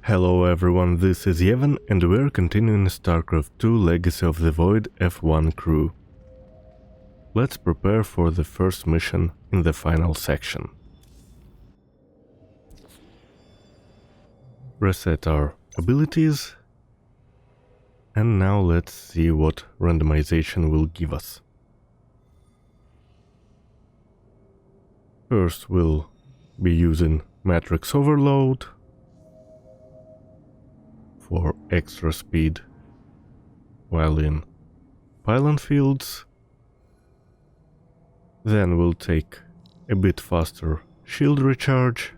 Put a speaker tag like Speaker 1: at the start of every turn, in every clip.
Speaker 1: Hello everyone, this is Yevon and we're continuing StarCraft 2 Legacy of the Void F1 crew. Let's prepare for the first mission in the final section. Reset our abilities, and now let's see what randomization will give us. First we'll be using Matrix Overload for extra speed while in pylon fields. Then we'll take a bit faster shield recharge.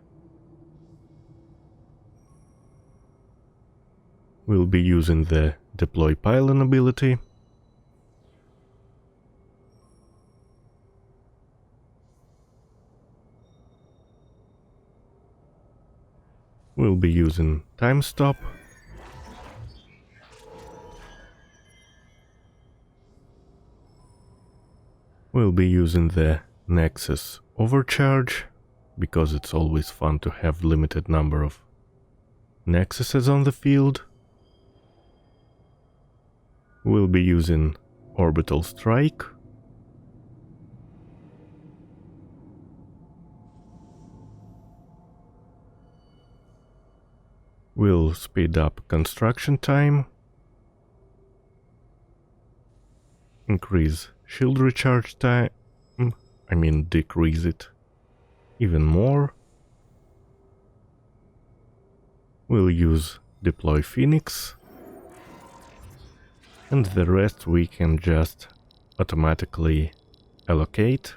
Speaker 1: We'll be using the deploy pylon ability. We'll be using time stop. We'll be using the Nexus overcharge, because it's always fun to have limited number of Nexuses on the field. We'll be using Orbital Strike. We'll speed up construction time. Increase shield recharge time, decrease it even more. We'll use deploy Phoenix, and the rest we can just automatically allocate.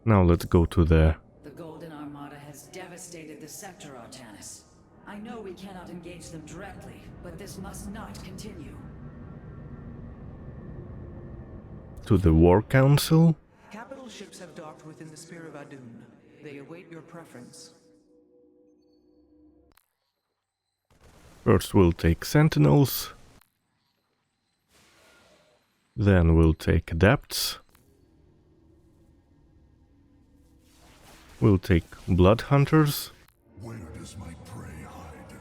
Speaker 1: Now let's go to the
Speaker 2: Golden Armada has devastated the sector, Artanis. I know we cannot engage them directly, but this must not continue.
Speaker 1: to the War Council.
Speaker 3: Capital ships have docked within the Spear of Adun. They await your preference.
Speaker 1: First we'll take Sentinels. Then we'll take Adepts. We'll take Blood Hunters.
Speaker 4: Where does my prey hide?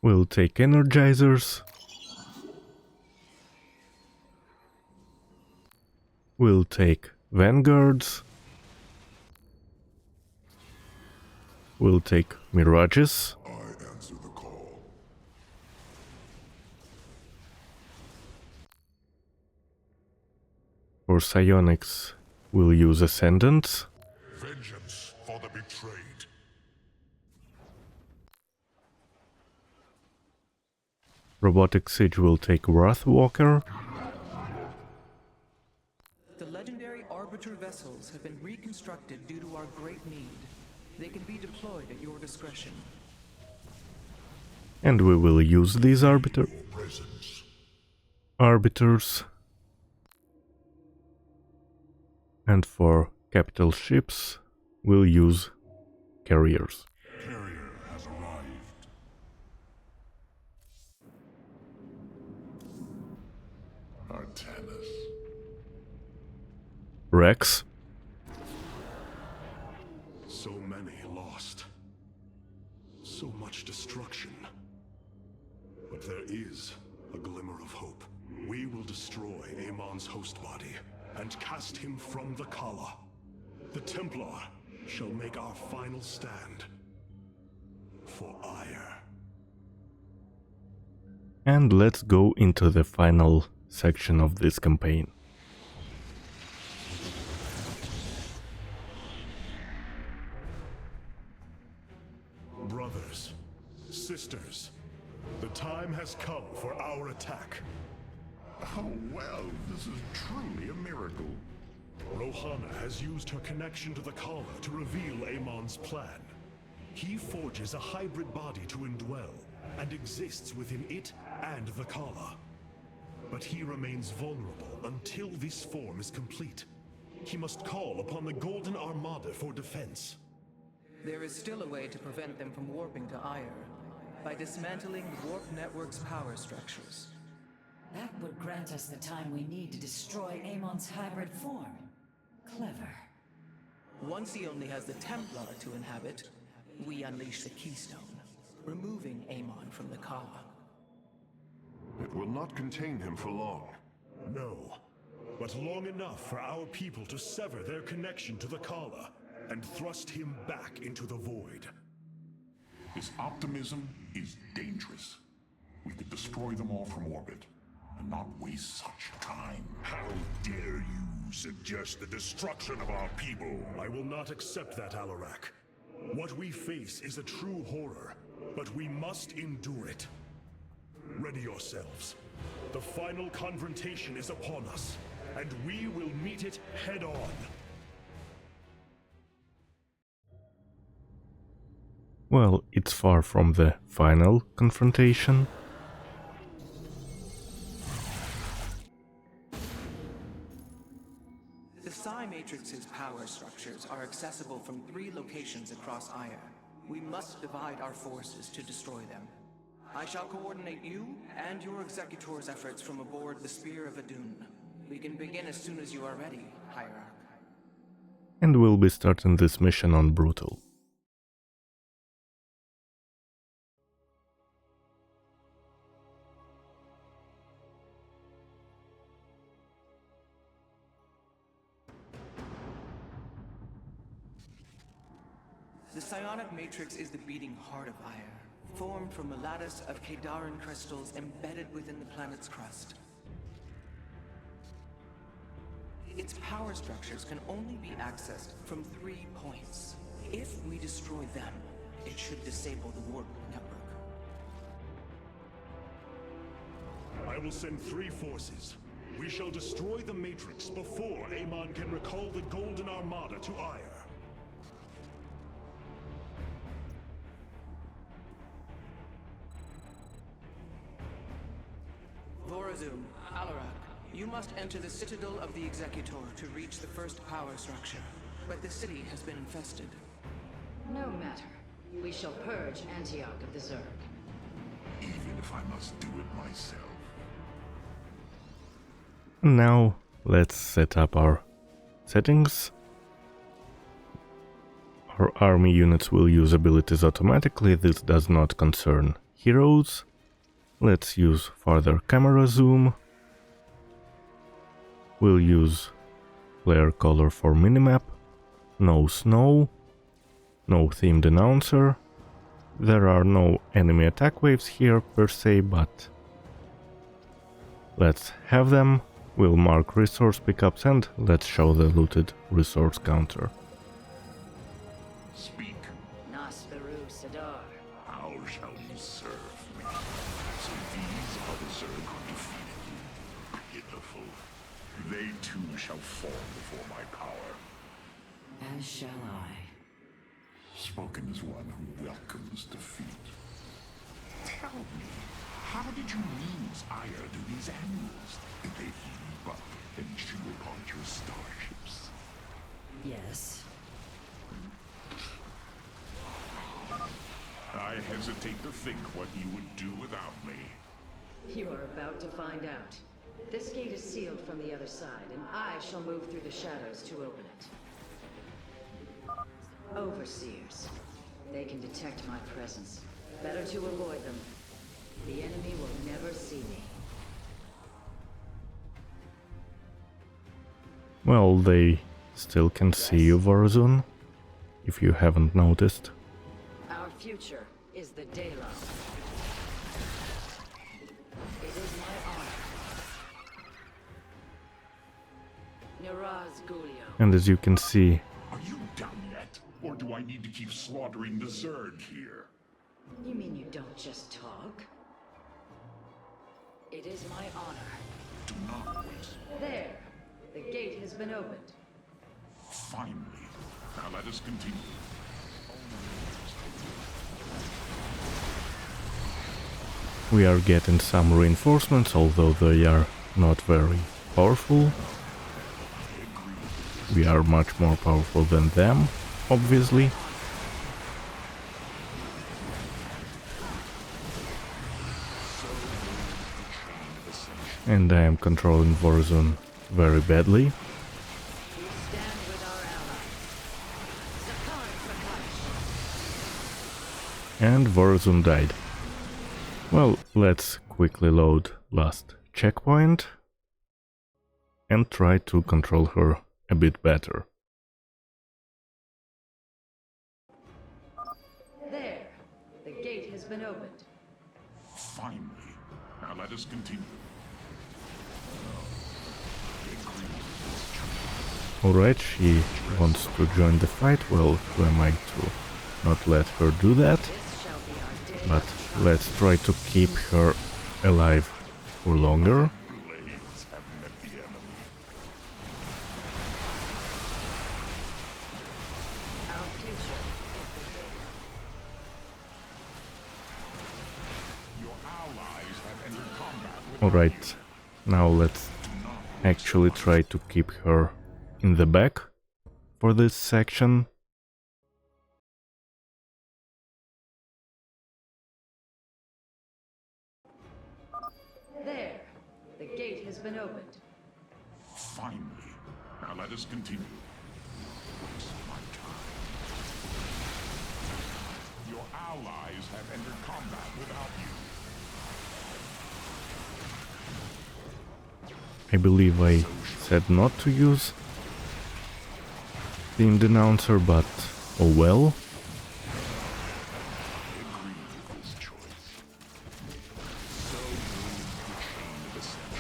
Speaker 1: We'll take Energizers. We'll take Vanguards. We'll take Mirages.
Speaker 4: I answer the call.
Speaker 1: For Psionics, we'll use Ascendants.
Speaker 4: Vengeance for the betrayed.
Speaker 1: Robotic Siege will take Wrathwalker.
Speaker 3: The legendary Arbiter vessels have been reconstructed due to our great need. They can be deployed at your discretion.
Speaker 1: And we will use these Arbiters. And for capital ships, we'll use Carriers.
Speaker 4: Carrier has arrived. Artanis.
Speaker 1: Rex.
Speaker 4: So many lost. So much destruction. But there is a glimmer of hope. We will destroy Amon's host body and cast him from the Kala. The Templar shall make our final stand for Aiur.
Speaker 1: And let's go into the final section of this campaign.
Speaker 4: Brothers, sisters, the time has come for our attack. Oh well, this is truly a miracle. Rohana has used her connection to the Kala to reveal Amon's plan. He forges a hybrid body to indwell, and exists within it and the Kala. But he remains vulnerable until this form is complete. He must call upon the Golden Armada for defense.
Speaker 3: There is still a way to prevent them from warping to Aiur, by dismantling the warp network's power structures.
Speaker 2: That would grant us the time we need to destroy Amon's hybrid form. Clever.
Speaker 3: Once he only has the Templar to inhabit, we unleash the Keystone, removing Amon from the Kala.
Speaker 4: It will not contain him for long.
Speaker 5: No, but long enough for our people to sever their connection to the Kala and thrust him back into the void.
Speaker 6: His optimism is dangerous. We could destroy them all from orbit and not waste such time.
Speaker 4: How dare you suggest the destruction of our people?
Speaker 5: I will not accept that, Alarak. What we face is a true horror, but we must endure it. Ready yourselves. The final confrontation is upon us, and we will meet it head-on.
Speaker 1: Well, it's far from the final confrontation.
Speaker 3: The Psi Matrix's power structures are accessible from 3 locations across Aiur. We must divide our forces to destroy them. I shall coordinate you and your Executor's efforts from aboard the Spear of Adun. We can begin as soon as you are ready, Hierarch.
Speaker 1: And we'll be starting this mission on Brutal.
Speaker 3: The psionic matrix is the beating heart of Aiur, formed from a lattice of Kadaran crystals embedded within the planet's crust. Its power structures can only be accessed from 3 points. If we destroy them, it should disable the warp network.
Speaker 5: I will send 3 forces. We shall destroy the Matrix before Amon can recall the Golden Armada to Aiur.
Speaker 3: Vorazum, Alarak, you must enter the Citadel of the Executor to reach the first power structure. But the city has been infested.
Speaker 2: No matter. We shall purge Antioch of the Zerg.
Speaker 6: Even if I must do it myself.
Speaker 1: Now, let's set up our settings. Our army units will use abilities automatically, this does not concern heroes. Let's use further camera zoom. We'll use player color for minimap. No snow. No themed announcer. There are no enemy attack waves here per se, but let's have them. We'll mark resource pickups and let's show the looted resource counter.
Speaker 6: Speak.
Speaker 2: Nasperu Sadar.
Speaker 6: How shall you serve me? So these are the Zerg who defeated you. Pitiful. They too shall fall before my power.
Speaker 2: As shall I.
Speaker 6: Spoken as one who welcomes defeat. Tell me, how did you lose Aiur to these animals? Did they heap up and chew upon your starships?
Speaker 2: Yes.
Speaker 6: I hesitate to think what you would do without me.
Speaker 2: You are about to find out. This gate is sealed from the other side, and I shall move through the shadows to open it. Overseers. They can detect my presence. Better to avoid them. The enemy will never see me.
Speaker 1: Well, they still can see you, Vorazun, if you haven't noticed.
Speaker 2: Our future is the Daylon. It is my honor. Niraz Gulio.
Speaker 1: And as you can see,
Speaker 6: Are you done yet? Or do I need to keep slaughtering the Zerg here?
Speaker 2: You mean you don't just talk? It is my honor.
Speaker 6: Do not waste.
Speaker 2: There! The gate has been opened.
Speaker 6: Finally. Now let us continue.
Speaker 1: we are getting some reinforcements, although they are not very powerful. We are much more powerful than them, obviously. And I am controlling Vorazun very badly.
Speaker 2: You stand
Speaker 1: And Vorazun died. Well, let's quickly load last checkpoint and try to control her a bit better.
Speaker 2: There. The gate has been opened.
Speaker 6: Finally. Now let us continue.
Speaker 1: Alright, she wants to join the fight. Well, who am I to not let her do that?
Speaker 2: This shall be our day.
Speaker 1: But let's try to keep her alive for longer.
Speaker 6: Blades have met the enemy.
Speaker 2: Our future.
Speaker 6: Your allies have entered combat with
Speaker 1: Alright, now let's actually try to keep her in the back for this section.
Speaker 2: There. The gate has been opened.
Speaker 6: Finally. Now let us continue. Waste my time. Your allies have entered combat without you.
Speaker 1: I believe I said not to use themed announcer, but oh well.
Speaker 6: I agree with this choice. So moves the chain of ascension.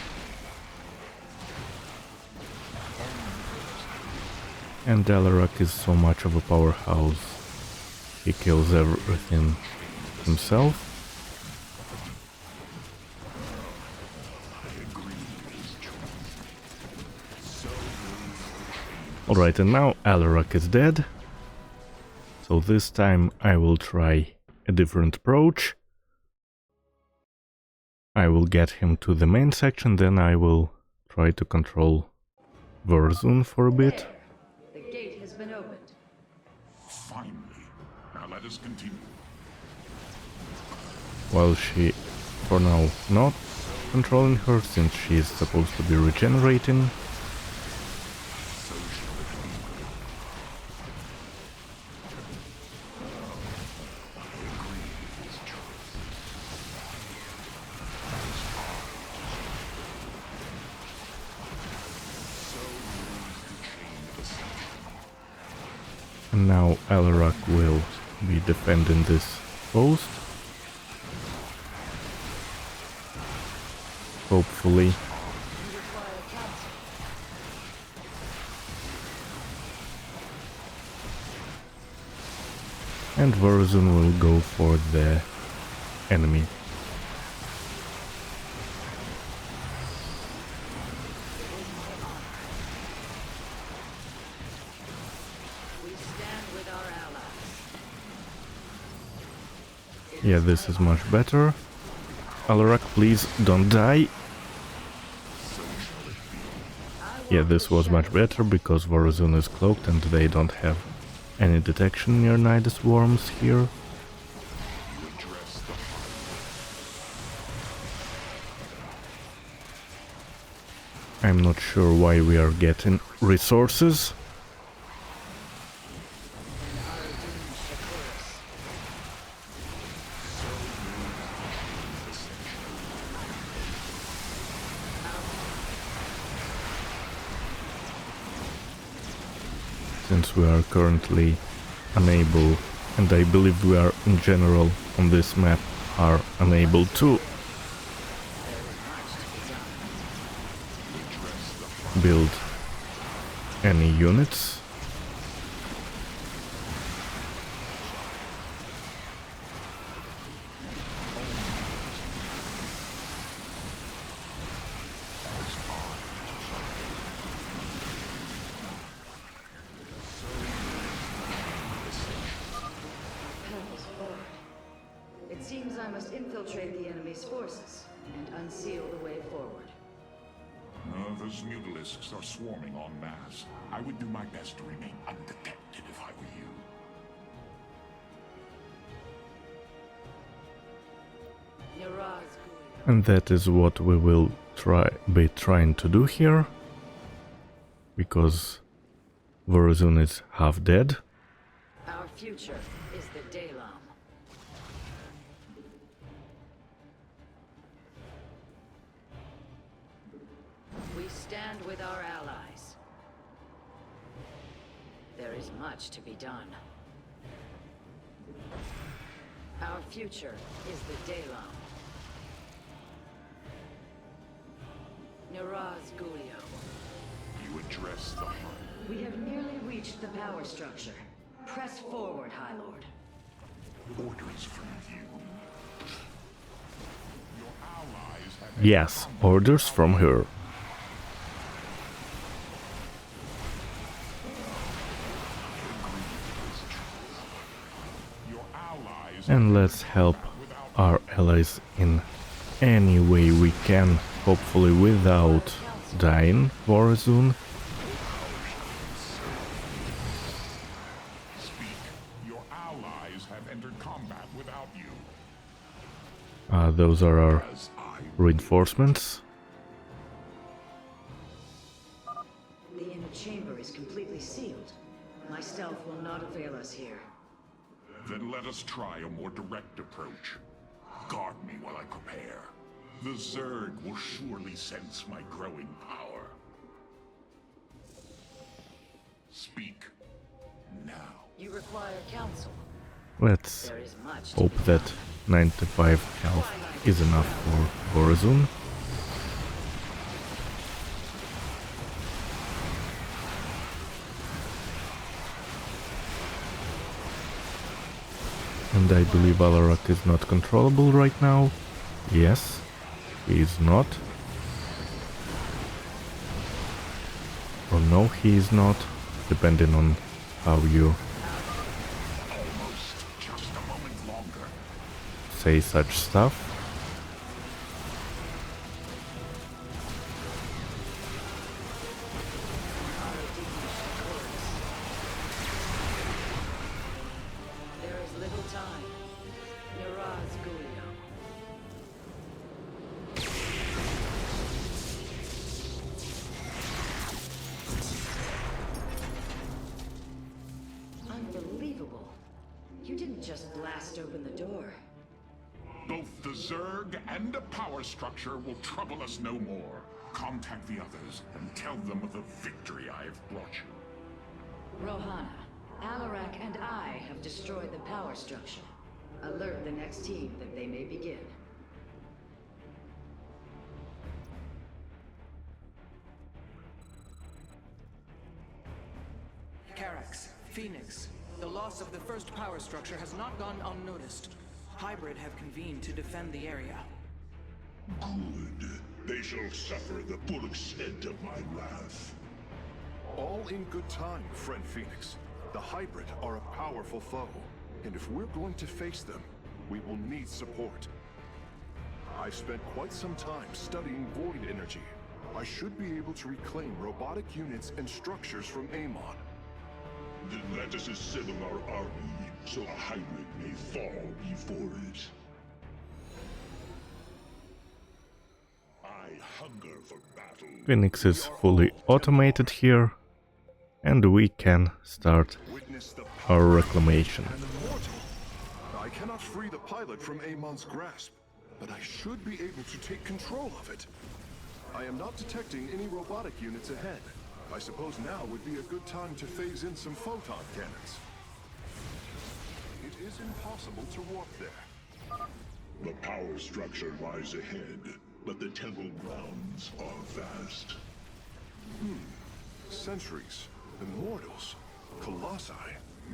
Speaker 1: And Dalarak is so much of a powerhouse. He kills everything himself. Alright, and now Alarak is dead. So this time I will try a different approach. I will get him to the main section, then I will try to control Vorazun for a bit.
Speaker 2: There. The gate has been opened.
Speaker 6: Finally. Now let us continue.
Speaker 1: While she, for now, not controlling her, since she is supposed to be regenerating. And now Alarak will be defending this post. Hopefully. And Vorazun will go for the enemy.
Speaker 2: We stand with our allies.
Speaker 1: Yeah, this is much better. Alarak, please don't die. Yeah, this was much better because Vorazun is cloaked and they don't have any detection near Nidus worms here. I'm not sure why we are getting resources. Since we are currently unable, and I believe we are in general on this map are unable to build any units.
Speaker 2: It seems I must infiltrate the enemy's forces and unseal the way forward.
Speaker 6: Those mutalisks are swarming en masse. I would do my best to remain undetected if I were you.
Speaker 1: And that is what we will be trying to do here. Because Vorazun is half dead.
Speaker 2: Our future is the Dalam. We stand with our allies. There is much to be done. Our future is the Daylon. Niraz Gulio.
Speaker 6: You address the heart.
Speaker 2: We have nearly reached the power structure. Press forward, High Lord.
Speaker 6: Orders from you. Your allies have...
Speaker 1: Yes, orders from her.
Speaker 6: Your allies
Speaker 1: And let's help our allies in any way we can, hopefully without dying Warzone.
Speaker 6: speak. Your allies have entered combat without you.
Speaker 1: Those are our
Speaker 6: As I...
Speaker 1: reinforcements.
Speaker 2: The inner chamber is completely sealed. My stealth will not avail us here.
Speaker 6: Then let us try a more direct approach. Guard me while I prepare. The Zerg will surely sense my growing power. Speak. Now.
Speaker 2: You require counsel.
Speaker 1: Let's
Speaker 2: There is much to
Speaker 1: hope
Speaker 2: be
Speaker 1: that 95 health is enough for Warzone. And I believe Alarak is not controllable right now. Yes, he is not. Or no, he is not, depending on how you
Speaker 6: Almost. Just a moment longer.
Speaker 1: say such stuff.
Speaker 2: There is little time. Niraz Gulio. Unbelievable. You didn't just blast open the door.
Speaker 6: Both the Zerg and the power structure will trouble us no more. Contact the others and tell them of the victory I have brought you.
Speaker 2: Rohana, Alarak and I have destroyed the power structure. Alert the next team that they may begin.
Speaker 3: Carax, Phoenix, the loss of the first power structure has not gone unnoticed. Hybrid have convened to defend the area.
Speaker 6: Good. They shall suffer the full extent of my wrath.
Speaker 7: All in good time, friend Phoenix. The Hybrid are a powerful foe, and if we're going to face them, we will need support. I've spent quite some time studying void energy. I should be able to reclaim robotic units and structures from Amon.
Speaker 6: Then let us assemble our army, so a Hybrid may fall before it. I hunger for battle.
Speaker 1: Phoenix is fully automated here, and we can start
Speaker 7: Witness the
Speaker 1: our
Speaker 7: power
Speaker 1: reclamation.
Speaker 7: and immortal. I cannot free the pilot from Amon's grasp, but I should be able to take control of it. I am not detecting any robotic units ahead. I suppose now would be a good time to phase in some photon cannons. It is impossible to warp there.
Speaker 6: The power structure lies ahead, but the temple grounds are vast.
Speaker 7: Sentries, immortals, colossi,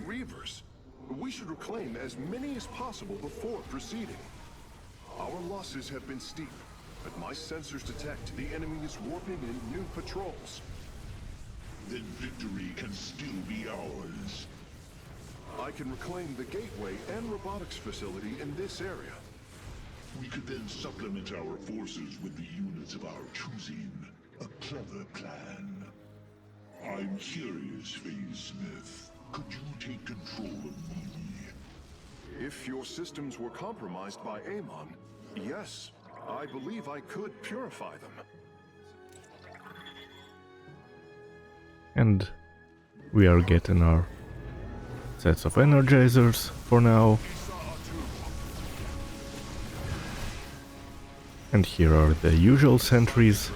Speaker 7: reavers. We should reclaim as many as possible before proceeding. Our losses have been steep, but my sensors detect the enemy is warping in new patrols.
Speaker 6: Then victory can still be ours.
Speaker 7: I can reclaim the gateway and robotics facility in this area.
Speaker 6: We could then supplement our forces with the units of our choosing. A clever plan. I'm curious, Phase Smith. Could you take control of me?
Speaker 7: If your systems were compromised by Amon, yes, I believe I could purify them.
Speaker 1: And we are getting our sets of energizers for now. And here are the usual sentries.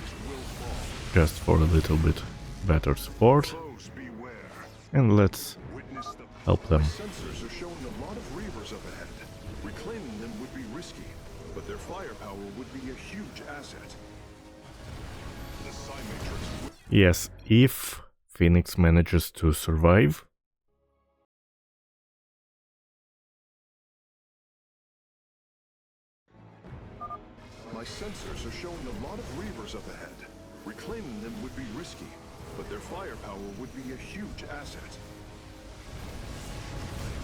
Speaker 1: just for a little bit better support.
Speaker 5: Foes beware.
Speaker 1: And let's
Speaker 5: Witness the
Speaker 1: help them.
Speaker 7: Sensors are showing a lot of reavers up ahead. Reclaiming them would be risky, but their firepower would be a huge asset. The Psy-Matrix
Speaker 1: Yes, if Phoenix manages to survive.
Speaker 7: My sensors are showing a lot of reavers up ahead. Reclaiming them would be risky, but their firepower would be a huge asset.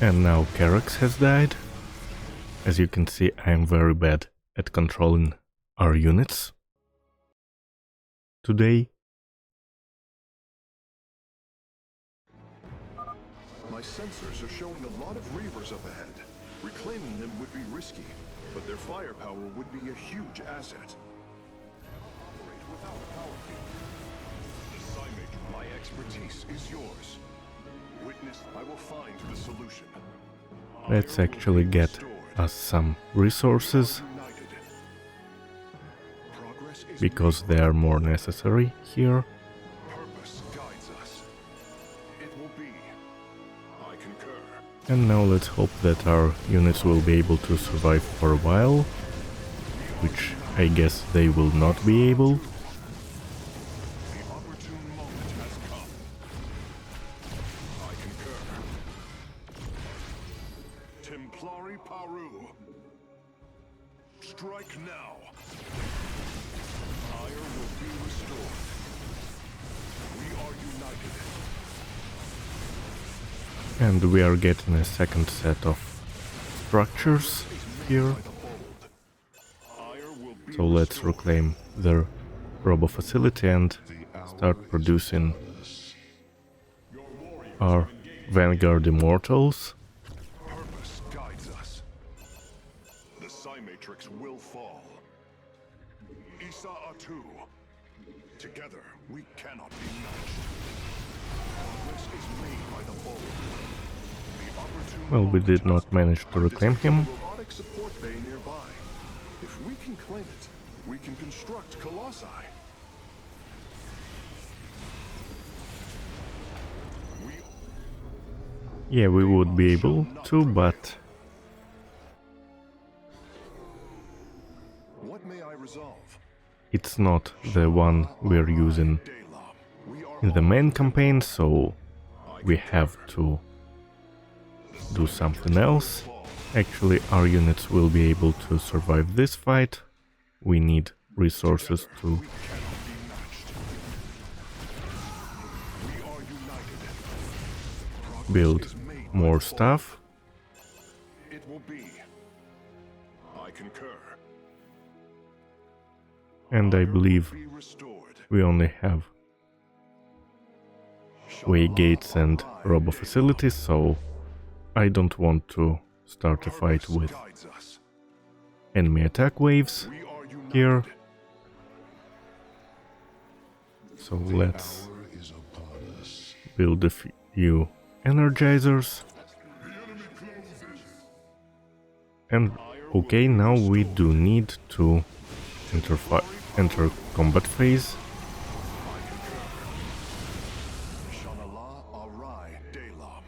Speaker 1: And now Karax has died. As you can see, I am very bad at controlling our units today.
Speaker 7: My sensors are showing a lot of reavers up ahead. Reclaiming them would be risky, but their firepower would be a huge asset. Operate without a power field. The Psy-Matrix, my expertise is yours. Witness, I will find the solution.
Speaker 1: Let's actually get us some resources,
Speaker 7: United. Progress is
Speaker 1: because they are more necessary here.
Speaker 7: purpose guides us. It will be. I concur.
Speaker 1: And now let's hope that our units will be able to survive for a while, which I guess they will not be able.
Speaker 7: The opportune moment has come. I concur. Templari Paru. Strike now. Aiur will be restored. We are united.
Speaker 1: And we are getting a second set of structures here.
Speaker 7: By the bold. Aiur will be
Speaker 1: So let's reclaim the robo facility and start producing our Vanguard Immortals.
Speaker 7: Purpose guides us. The Psy-Matrix will fall. Isa Atu. Together, we cannot be matched. Progress is made by the bold. The opportune
Speaker 1: Well, we did not manage to reclaim him.
Speaker 7: robotic support bay nearby. If we can claim it, we can construct Colossi. We
Speaker 1: Yeah, we would be able to, but
Speaker 7: What may I resolve?
Speaker 1: it's not the one we're using
Speaker 7: Daylom. We are
Speaker 1: in the main campaign, so we have to do something else. Actually, our units will be able to survive this fight. We need resources to
Speaker 7: cannot be matched. We are united. Progress
Speaker 1: build
Speaker 7: is made by
Speaker 1: more
Speaker 7: the bold.
Speaker 1: stuff.
Speaker 7: It will be. I concur.
Speaker 1: And I believe
Speaker 7: Be restored.
Speaker 1: we only have way gates and robo facilities, so I don't want to start a fight with
Speaker 7: Guides us.
Speaker 1: enemy attack waves
Speaker 7: We are united.
Speaker 1: here. So let's
Speaker 6: Hour is upon us.
Speaker 1: build a few energizers. And okay, now we do need to enter combat phase.
Speaker 7: Shanala Arai Daylom.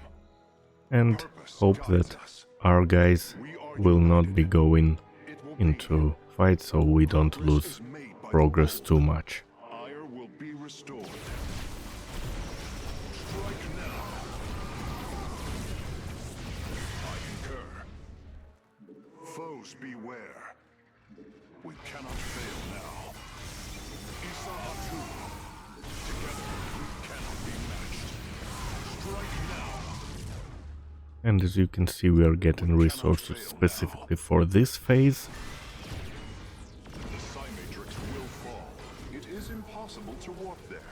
Speaker 1: And hope that our guys will not be going into fight, so we don't lose progress too much.
Speaker 7: Aiur will be restored. Strike now. I concur. Foes beware. We cannot fail now. Isa Atu. Together we cannot be matched. Strike now.
Speaker 1: And as you can see, we are getting resources specifically for this phase.
Speaker 7: The Psy-Matrix will fall. It is impossible to warp there.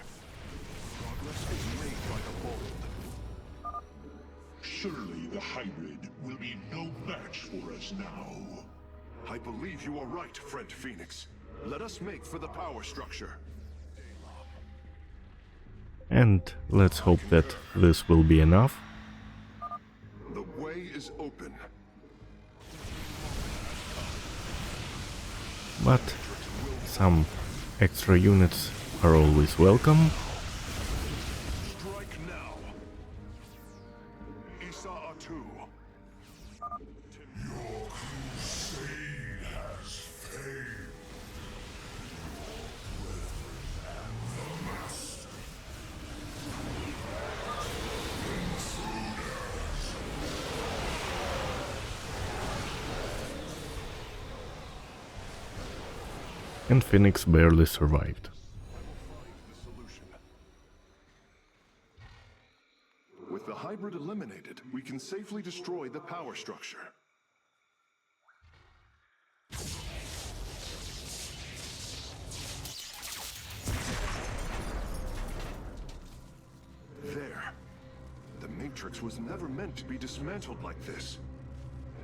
Speaker 7: Progress is made by the bold.
Speaker 6: Surely the hybrid will be no match for us now.
Speaker 7: I believe you are right, friend Phoenix. Let us make for the power structure.
Speaker 1: And let's hope that this will be enough.
Speaker 7: The way is open.
Speaker 1: But some extra units are always welcome.
Speaker 5: Strike now. SC2.
Speaker 6: Your crusade has failed.
Speaker 1: And Phoenix barely survived.
Speaker 7: With the hybrid eliminated, we can safely destroy the power structure. There. The Matrix was never meant to be dismantled like this.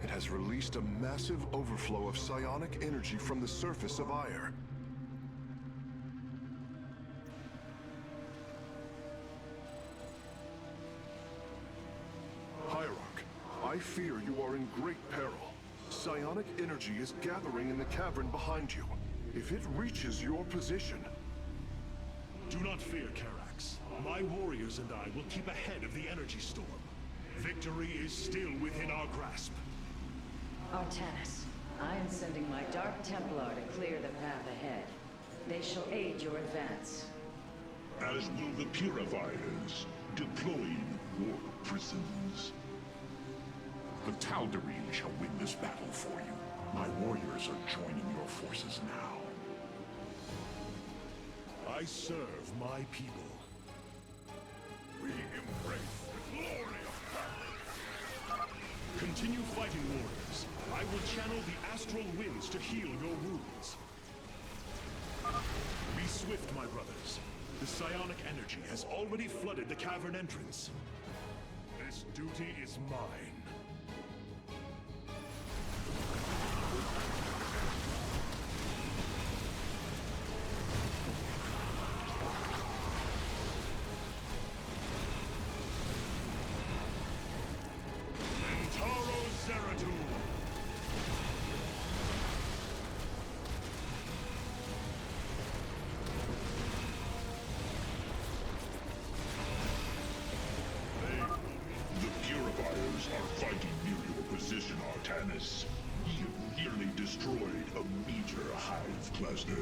Speaker 7: It has released a massive overflow of psionic energy from the surface of Aiur. Hierarch, I fear you are in great peril. Psionic energy is gathering in the cavern behind you. If it reaches your position...
Speaker 5: Do not fear, Karax. My warriors and I will keep ahead of the energy storm. Victory is still within our grasp.
Speaker 2: Artanis, I am sending my Dark Templar to clear the path ahead. They shall aid your advance.
Speaker 6: As will the Purifiers, deploying war prisons. The Tal'Darim shall win this battle for you. My warriors are joining your forces now.
Speaker 5: I serve my people.
Speaker 6: We embrace the glory of battle.
Speaker 5: Continue fighting, warriors. I will channel the astral winds to heal your wounds. Be swift, my brothers. The psionic energy has already flooded the cavern entrance. This duty is mine.
Speaker 6: Are fighting near your position, Artanis. You've nearly destroyed a meteor hive cluster.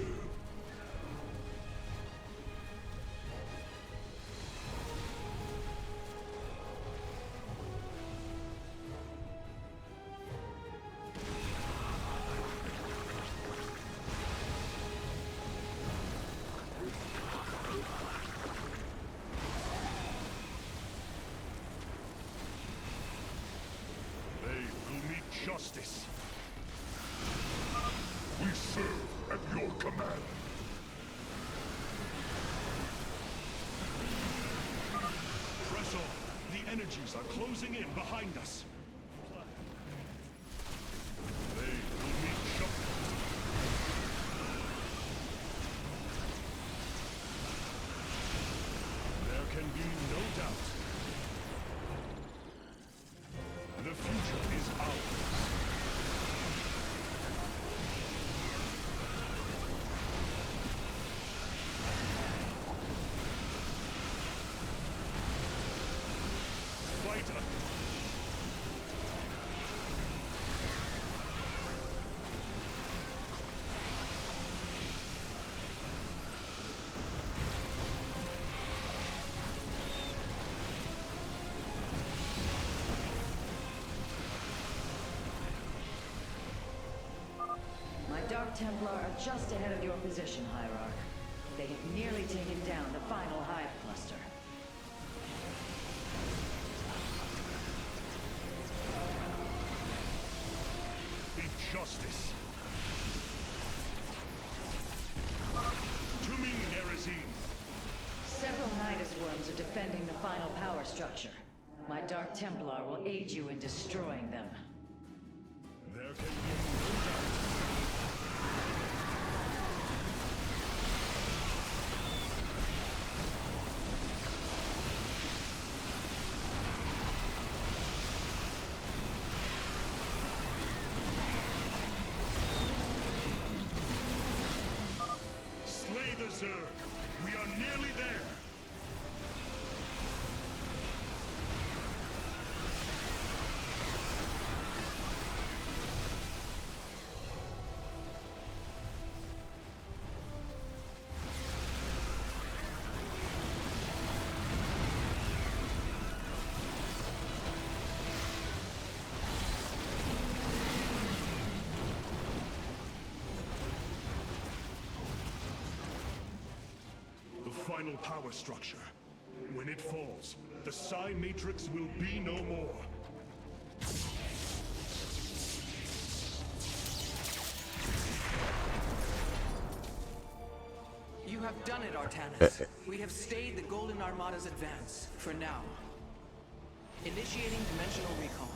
Speaker 5: Justice.
Speaker 6: We serve at your command.
Speaker 5: Press on. The energies are closing in behind us. They will meet justice. There can be no doubt. The future is ours.
Speaker 2: Dark Templar are just ahead of your position, Hierarch. They have nearly taken down the final hive cluster.
Speaker 5: Justice. To me, Nerazine.
Speaker 2: Several Nidus worms are defending the final power structure. My Dark Templar will aid you in destroying them.
Speaker 5: There can be no doubt. Zerg, we final power structure. When it falls, the Psi Matrix will be no more.
Speaker 3: You have done it, Artanis. We have stayed the Golden Armada's advance, for now. Initiating dimensional recall.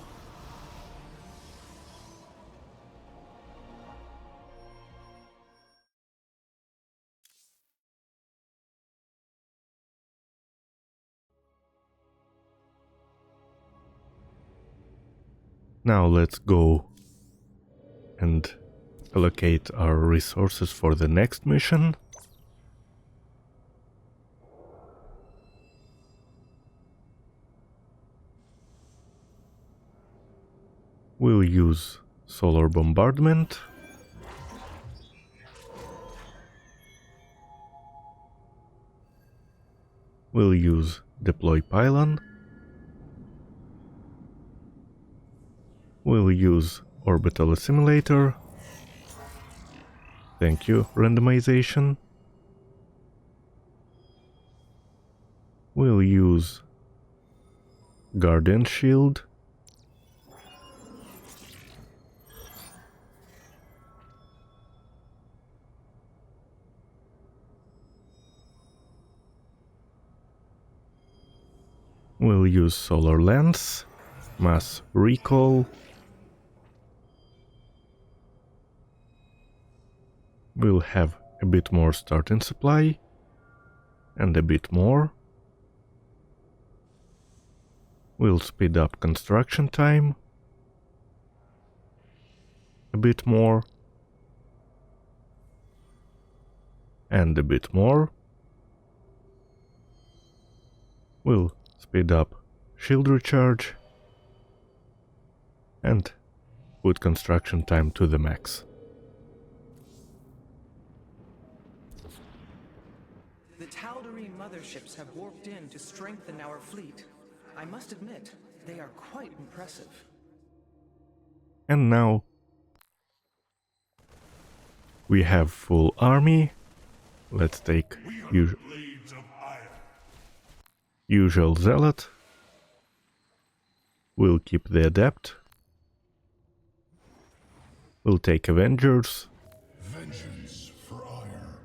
Speaker 1: Now let's go and allocate our resources for the next mission. We'll use solar bombardment. We'll use deploy pylon. We'll use orbital assimilator. Thank you, randomization. We'll use Guardian Shield. We'll use Solar Lens, Mass Recall. We'll have a bit more starting supply, and a bit more. We'll speed up construction time, a bit more, and a bit more. We'll speed up shield recharge, and put construction time to the max.
Speaker 3: The Tal'Darim motherships have warped in to strengthen our fleet. I must admit, they are quite impressive.
Speaker 1: And now we have full army. Let's take
Speaker 5: Blades of Iron.
Speaker 1: usual zealot. We'll keep the adept. We'll take Avengers.
Speaker 6: Vengeance for Aiur.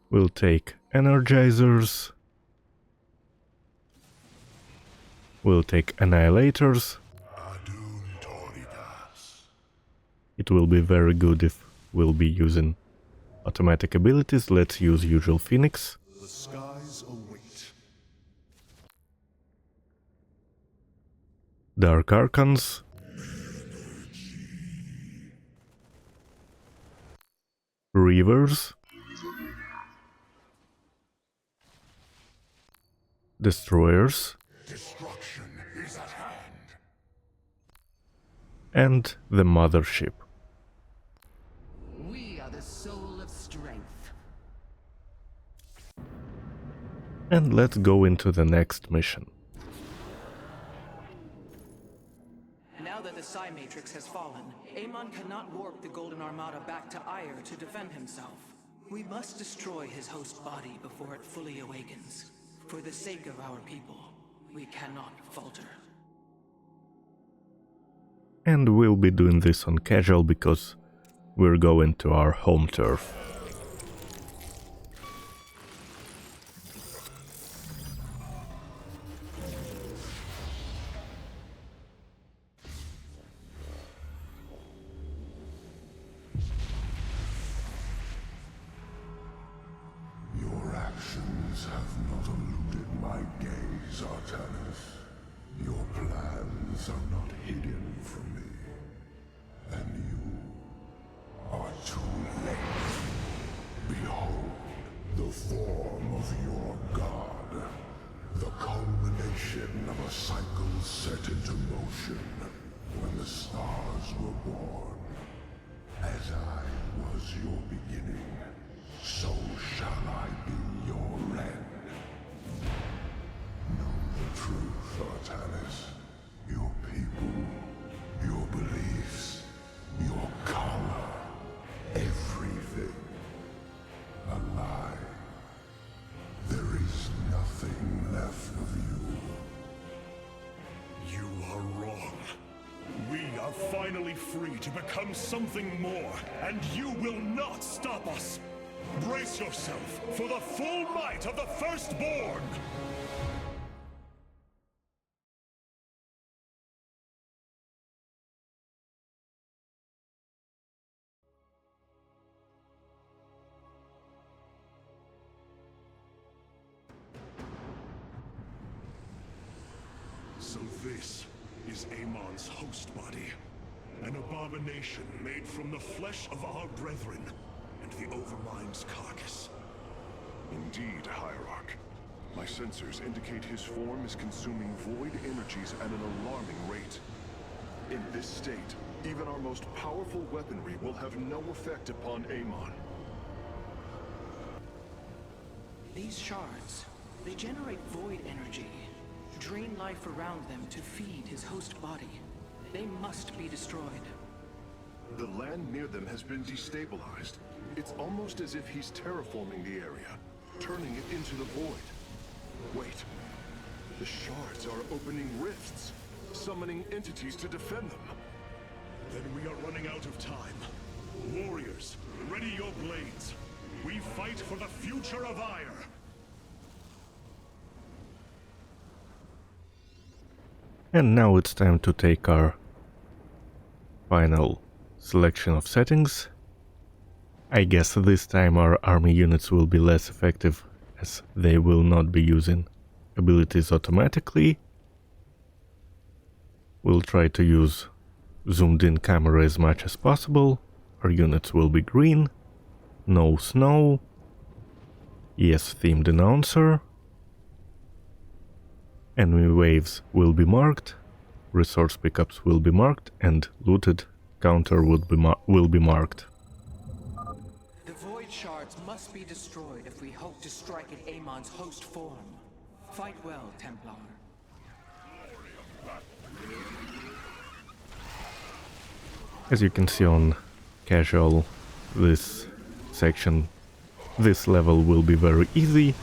Speaker 1: We'll take Energizers. We'll take Annihilators.
Speaker 6: Adun Toridas.
Speaker 1: It will be very good if we'll be using automatic abilities. Let's use usual Phoenix.
Speaker 6: The skies await.
Speaker 1: Dark Archons. Reavers. Destroyers.
Speaker 6: Destruction is at hand.
Speaker 1: And the Mothership.
Speaker 2: We are the soul of strength.
Speaker 1: And let's go into the next mission.
Speaker 3: Now that the Psi Matrix has fallen, Amon cannot warp the Golden Armada back to Aiur to defend himself. We must destroy his host body before it fully awakens. For the sake of our people, we cannot falter.
Speaker 1: And we'll be doing this on casual because we're going to our home turf.
Speaker 6: Your actions have not eluded my gaze, Artanis. Your plans are not hidden from me. And you are too late. Behold, the form of your god. The culmination of a cycle set into motion when the stars were born. As I was your beginning, so shall I be your end. Know the truth, Artanis. Your people, your beliefs, your color, everything. A lie
Speaker 5: finally free to become something more, and you will not stop us! Brace yourself for the full might of the Firstborn! So this is Amon's host body. An abomination made from the flesh of our brethren and the Overmind's carcass.
Speaker 7: Indeed, Hierarch. My sensors indicate his form is consuming void energies at an alarming rate. In this state, even our most powerful weaponry will have no effect upon Amon.
Speaker 3: These shards, they generate void energy, drain life around them to feed his host body. They must be destroyed.
Speaker 7: The land near them has been destabilized. It's almost as if he's terraforming the area, turning it into the void. Wait. The shards are opening rifts, summoning entities to defend them.
Speaker 5: Then we are running out of time. Warriors, ready your blades. We fight for the future of Aiur.
Speaker 1: And now it's time to take our final selection of settings. I guess this time our army units will be less effective, as they will not be using abilities automatically. We'll try to use zoomed in camera as much as possible. Our units will be green, no snow, yes themed announcer, enemy waves will be marked, resource pickups will be marked, and looted counter will be marked.
Speaker 3: The void shards must be destroyed if we hope to strike at Amon's host form. Fight well, Templar.
Speaker 1: As you can see on casual, this level will be very easy.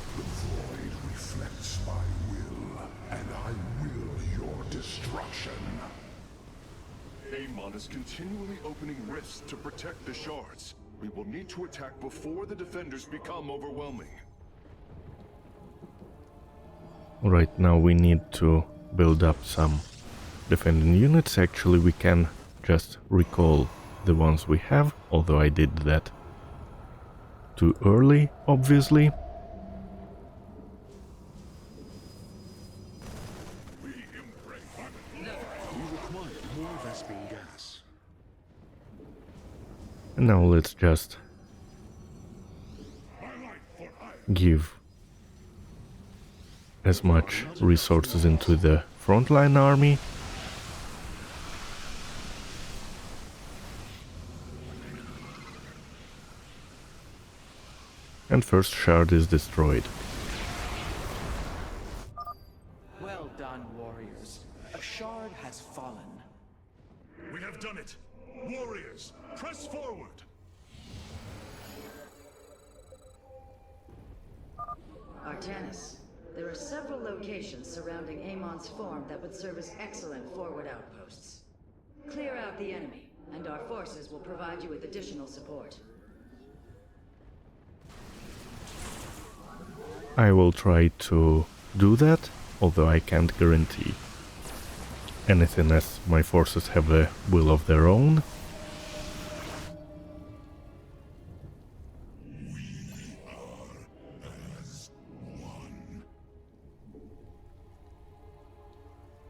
Speaker 6: The void reflects my will, and I will your destruction.
Speaker 7: Amon is continually opening rifts to protect the shards. We will need to attack before the defenders become overwhelming.
Speaker 1: Right now we need to build up some defending units. Actually, we can just recall the ones we have, although I did that too early, obviously.
Speaker 5: We require more Vespene gas.
Speaker 1: And now let's just give as much resources into the frontline army. And first shard is destroyed.
Speaker 3: Well done, warriors. A shard has fallen.
Speaker 5: We have done it! Warriors, press forward!
Speaker 2: Artanis, there are several locations surrounding Amon's form that would serve as excellent forward outposts. Clear out the enemy, and our forces will provide you with additional support.
Speaker 1: I will try to do that, although I can't guarantee anything as my forces have a will of their own.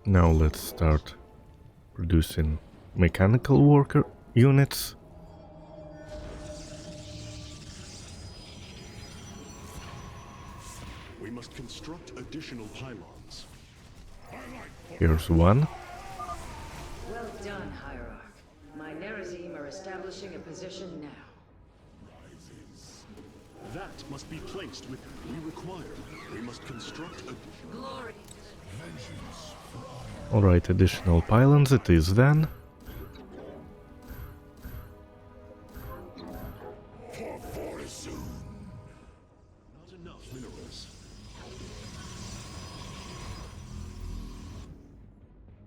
Speaker 1: Now let's start producing mechanical worker units.
Speaker 5: We must construct additional pylons.
Speaker 1: Here's one.
Speaker 2: Well done, Hierarch. My Nerazim are establishing a position now.
Speaker 5: That must be placed with... We must construct a...
Speaker 2: Glory!
Speaker 1: Alright, additional pylons it is then.
Speaker 5: Not enough minerals.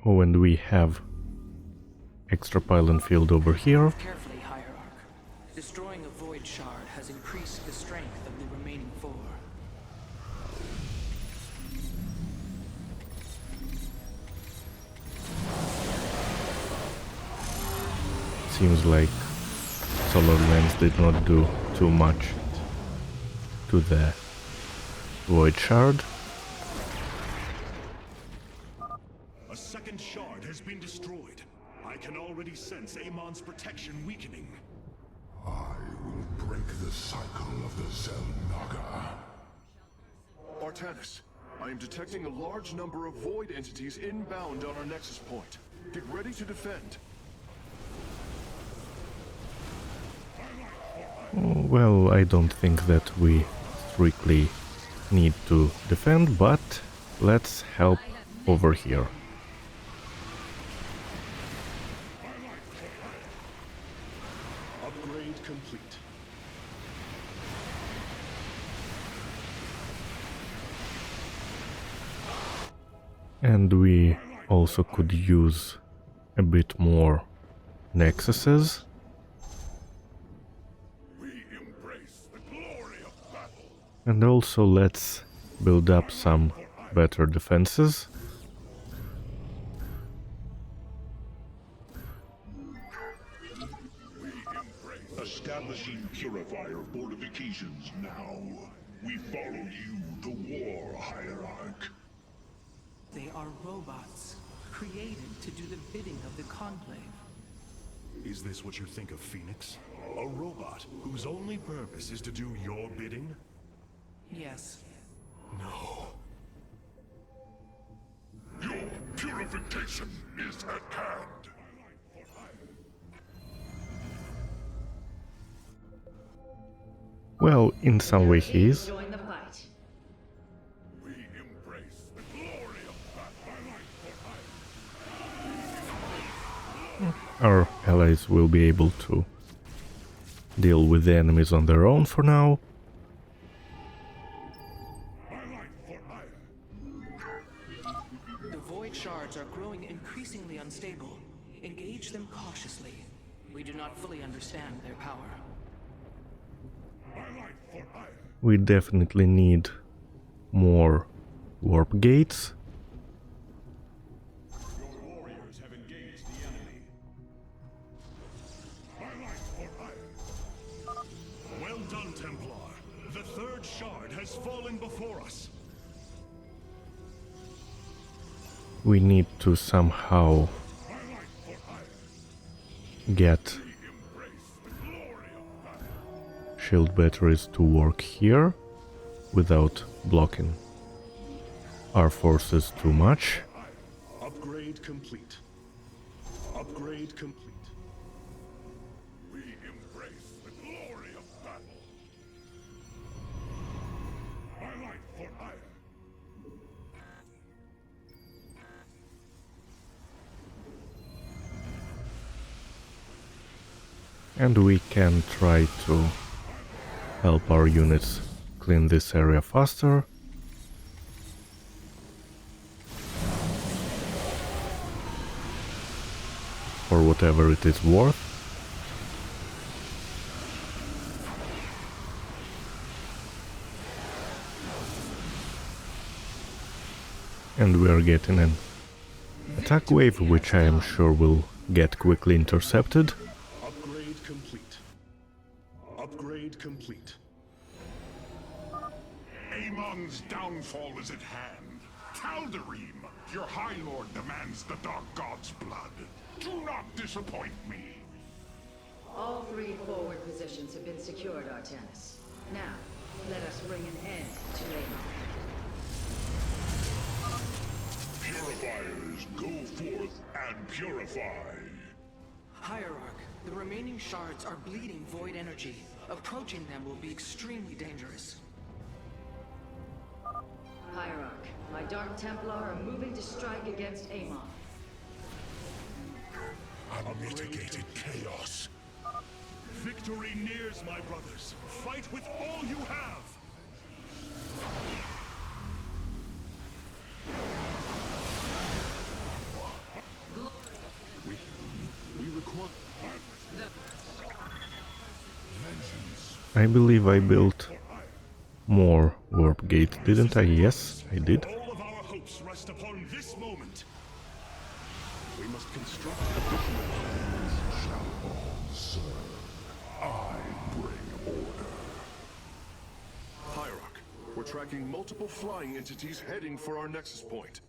Speaker 1: Oh, and we have extra pylon field over here.
Speaker 3: Carefully, Hierarch. Destroying a void shard has increased the strength of the remaining four.
Speaker 1: Seems like solar lens did not do too much to the void shard.
Speaker 5: A second shard has been destroyed. I can already sense Amon's protection weakening.
Speaker 6: I will break the cycle of the Zelnaga.
Speaker 7: Artanis, I am detecting a large number of void entities inbound on our nexus point. Get ready to defend.
Speaker 1: Well, I don't think that we strictly need to defend, but let's help over here.
Speaker 5: Upgrade complete.
Speaker 1: And we also could use a bit more nexuses. And also let's build up some better defenses.
Speaker 6: Establishing purifier fortifications now. We follow you, the war hierarch.
Speaker 3: They are robots, created to do the bidding of the Conclave.
Speaker 5: Is this what you think of Phoenix? A robot whose only purpose is to do your bidding?
Speaker 3: Yes.
Speaker 5: No.
Speaker 6: Your purification is at hand.
Speaker 1: Well, in some way he is.
Speaker 2: Join the fight.
Speaker 6: We embrace the glory of battle.
Speaker 1: Our allies will be able to deal with the enemies on their own for now.
Speaker 3: The void shards are growing increasingly unstable. Engage them cautiously. We do not fully understand their power.
Speaker 1: We definitely need more warp gates.
Speaker 5: Warriors have engaged the enemy. Well done, Templar. The third shard has fallen before us.
Speaker 1: We need to somehow get shield batteries to work here without blocking our forces too much.
Speaker 5: Upgrade complete. Upgrade complete.
Speaker 6: We embrace the glory of battle. Ally for ire.
Speaker 1: And we can try to help our units clean this area faster. For whatever it is worth. And we are getting an attack wave, which I am sure will get quickly intercepted.
Speaker 5: Upgrade complete. Upgrade complete.
Speaker 6: Amon's downfall is at hand. Tal'Darim, your High Lord demands the Dark God's blood. Do not disappoint me.
Speaker 2: All three forward positions have been secured, Artanis. Now, let us bring an end to Amon.
Speaker 6: Purifiers, go forth and purify.
Speaker 3: Hierarch, the remaining shards are bleeding void energy. Approaching them will be extremely dangerous.
Speaker 2: Hierarch, my Dark Templar are moving to strike against Amon.
Speaker 6: Unmitigated chaos.
Speaker 5: Victory nears, my brothers. Fight with all you have.
Speaker 1: I believe I built more warp gates, didn't I? Yes, I did.
Speaker 5: All of our hopes rest upon this moment. We must construct additional plans.
Speaker 6: Shall all serve. I bring order.
Speaker 7: Hierarch, we're tracking multiple flying entities heading for our nexus point.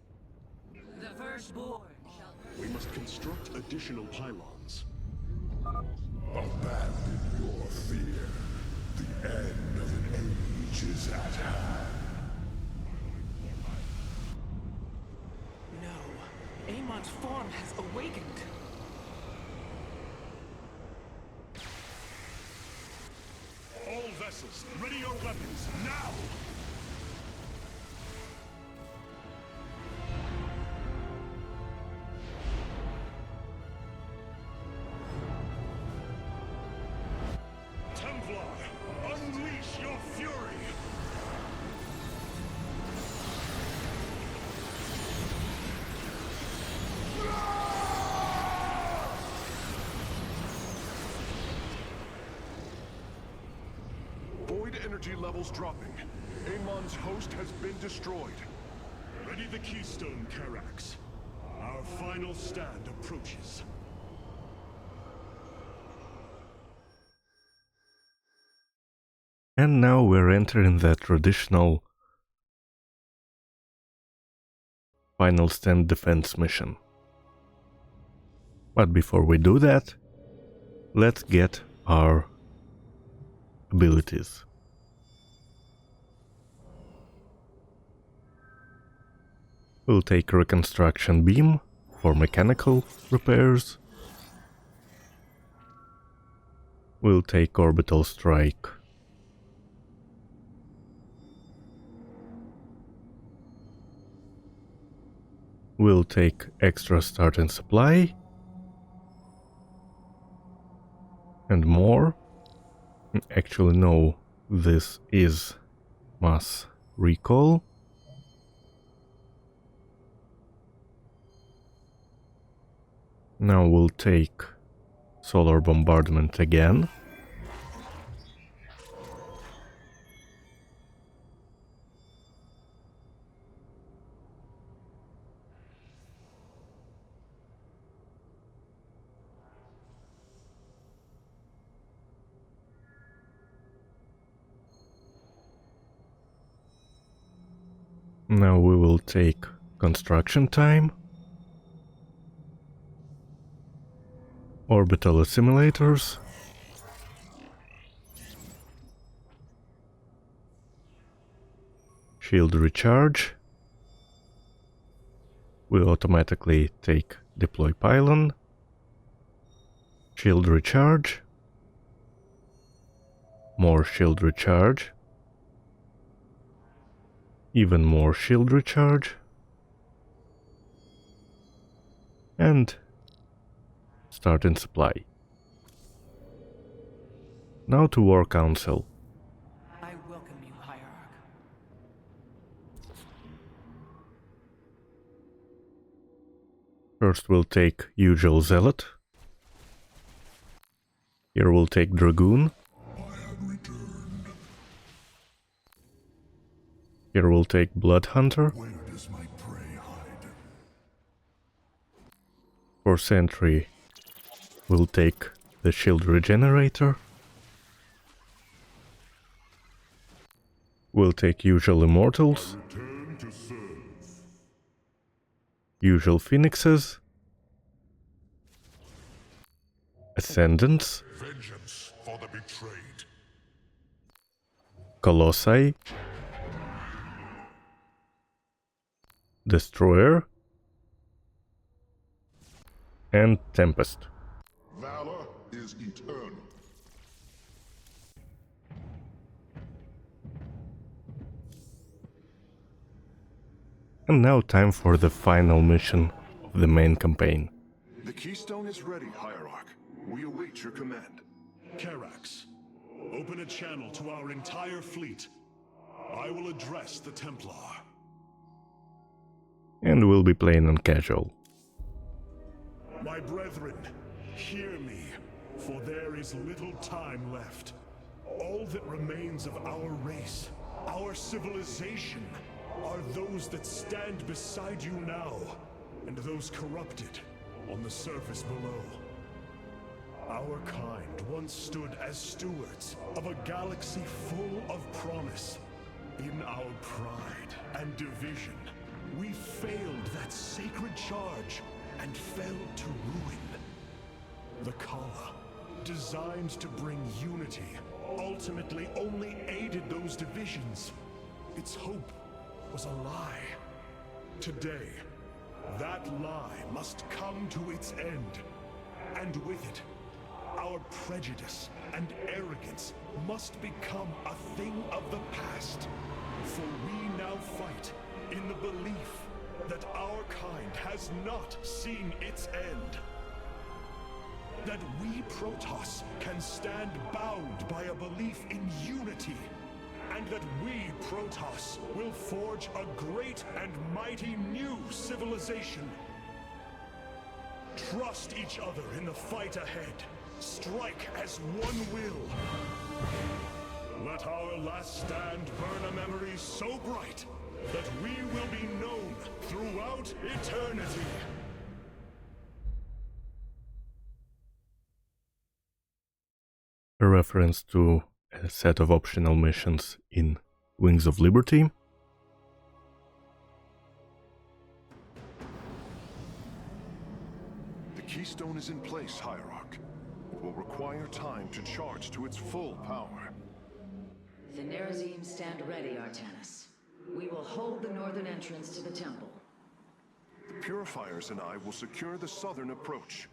Speaker 2: The firstborn shall...
Speaker 5: We must construct additional pylons.
Speaker 6: Abandon your fear. The end of an age is at hand.
Speaker 3: No. Amon's form has awakened.
Speaker 5: All vessels, ready your weapons, now! Templar, unleash your fury!
Speaker 7: Void energy levels dropping. Amon's host has been destroyed.
Speaker 5: Ready the keystone, Karax. Our final stand approaches.
Speaker 1: And now we're entering the traditional final stand defense mission. But before we do that, let's get our abilities. We'll take Reconstruction Beam for mechanical repairs. We'll take Orbital Strike. We'll take extra starting supply. And more. Actually, no, this is mass recall. Now we'll take solar bombardment again. Now we will take construction time, orbital assimilators, shield recharge. We automatically take deploy pylon, shield recharge, more shield recharge, even more shield recharge, and starting supply. Now to War Council.
Speaker 3: I welcome you, Hierarch.
Speaker 1: First we'll take usual Zealot. Here we'll take Dragoon. Here we'll take Blood Hunter.
Speaker 6: Where does my prey hide?
Speaker 1: For Sentry, we'll take the Shield Regenerator. We'll take usual Immortals.
Speaker 6: Return to serve.
Speaker 1: Usual Phoenixes. Ascendants.
Speaker 6: Vengeance for the betrayed.
Speaker 1: Colossi. Destroyer. And Tempest.
Speaker 6: Valor is eternal.
Speaker 1: And now time for the final mission of the main campaign.
Speaker 7: The keystone is ready, Hierarch. We await your command.
Speaker 5: Karax, open a channel to our entire fleet. I will address the Templar.
Speaker 1: And we'll be playing on casual.
Speaker 5: My brethren, hear me, for there is little time left. All that remains of our race, our civilization, are those that stand beside you now, and those corrupted on the surface below. Our kind once stood as stewards of a galaxy full of promise. In our pride and division, we failed that sacred charge and fell to ruin. The Kala, designed to bring unity, ultimately only aided those divisions. Its hope was a lie. Today, that lie must come to its end. And with it, our prejudice and arrogance must become a thing of the past. For we now fight in the belief that our kind has not seen its end. That we Protoss can stand bound by a belief in unity. And that we Protoss will forge a great and mighty new civilization. Trust each other in the fight ahead. Strike as one will. Let our last stand burn a memory so bright that we will be known throughout eternity.
Speaker 1: A reference to a set of optional missions in Wings of Liberty.
Speaker 7: The keystone is in place, Hierarch. It will require time to charge to its full power.
Speaker 2: The Nerazim stand ready, Artanis. We will hold the northern entrance to the temple.
Speaker 7: The Purifiers and I will secure the southern approach.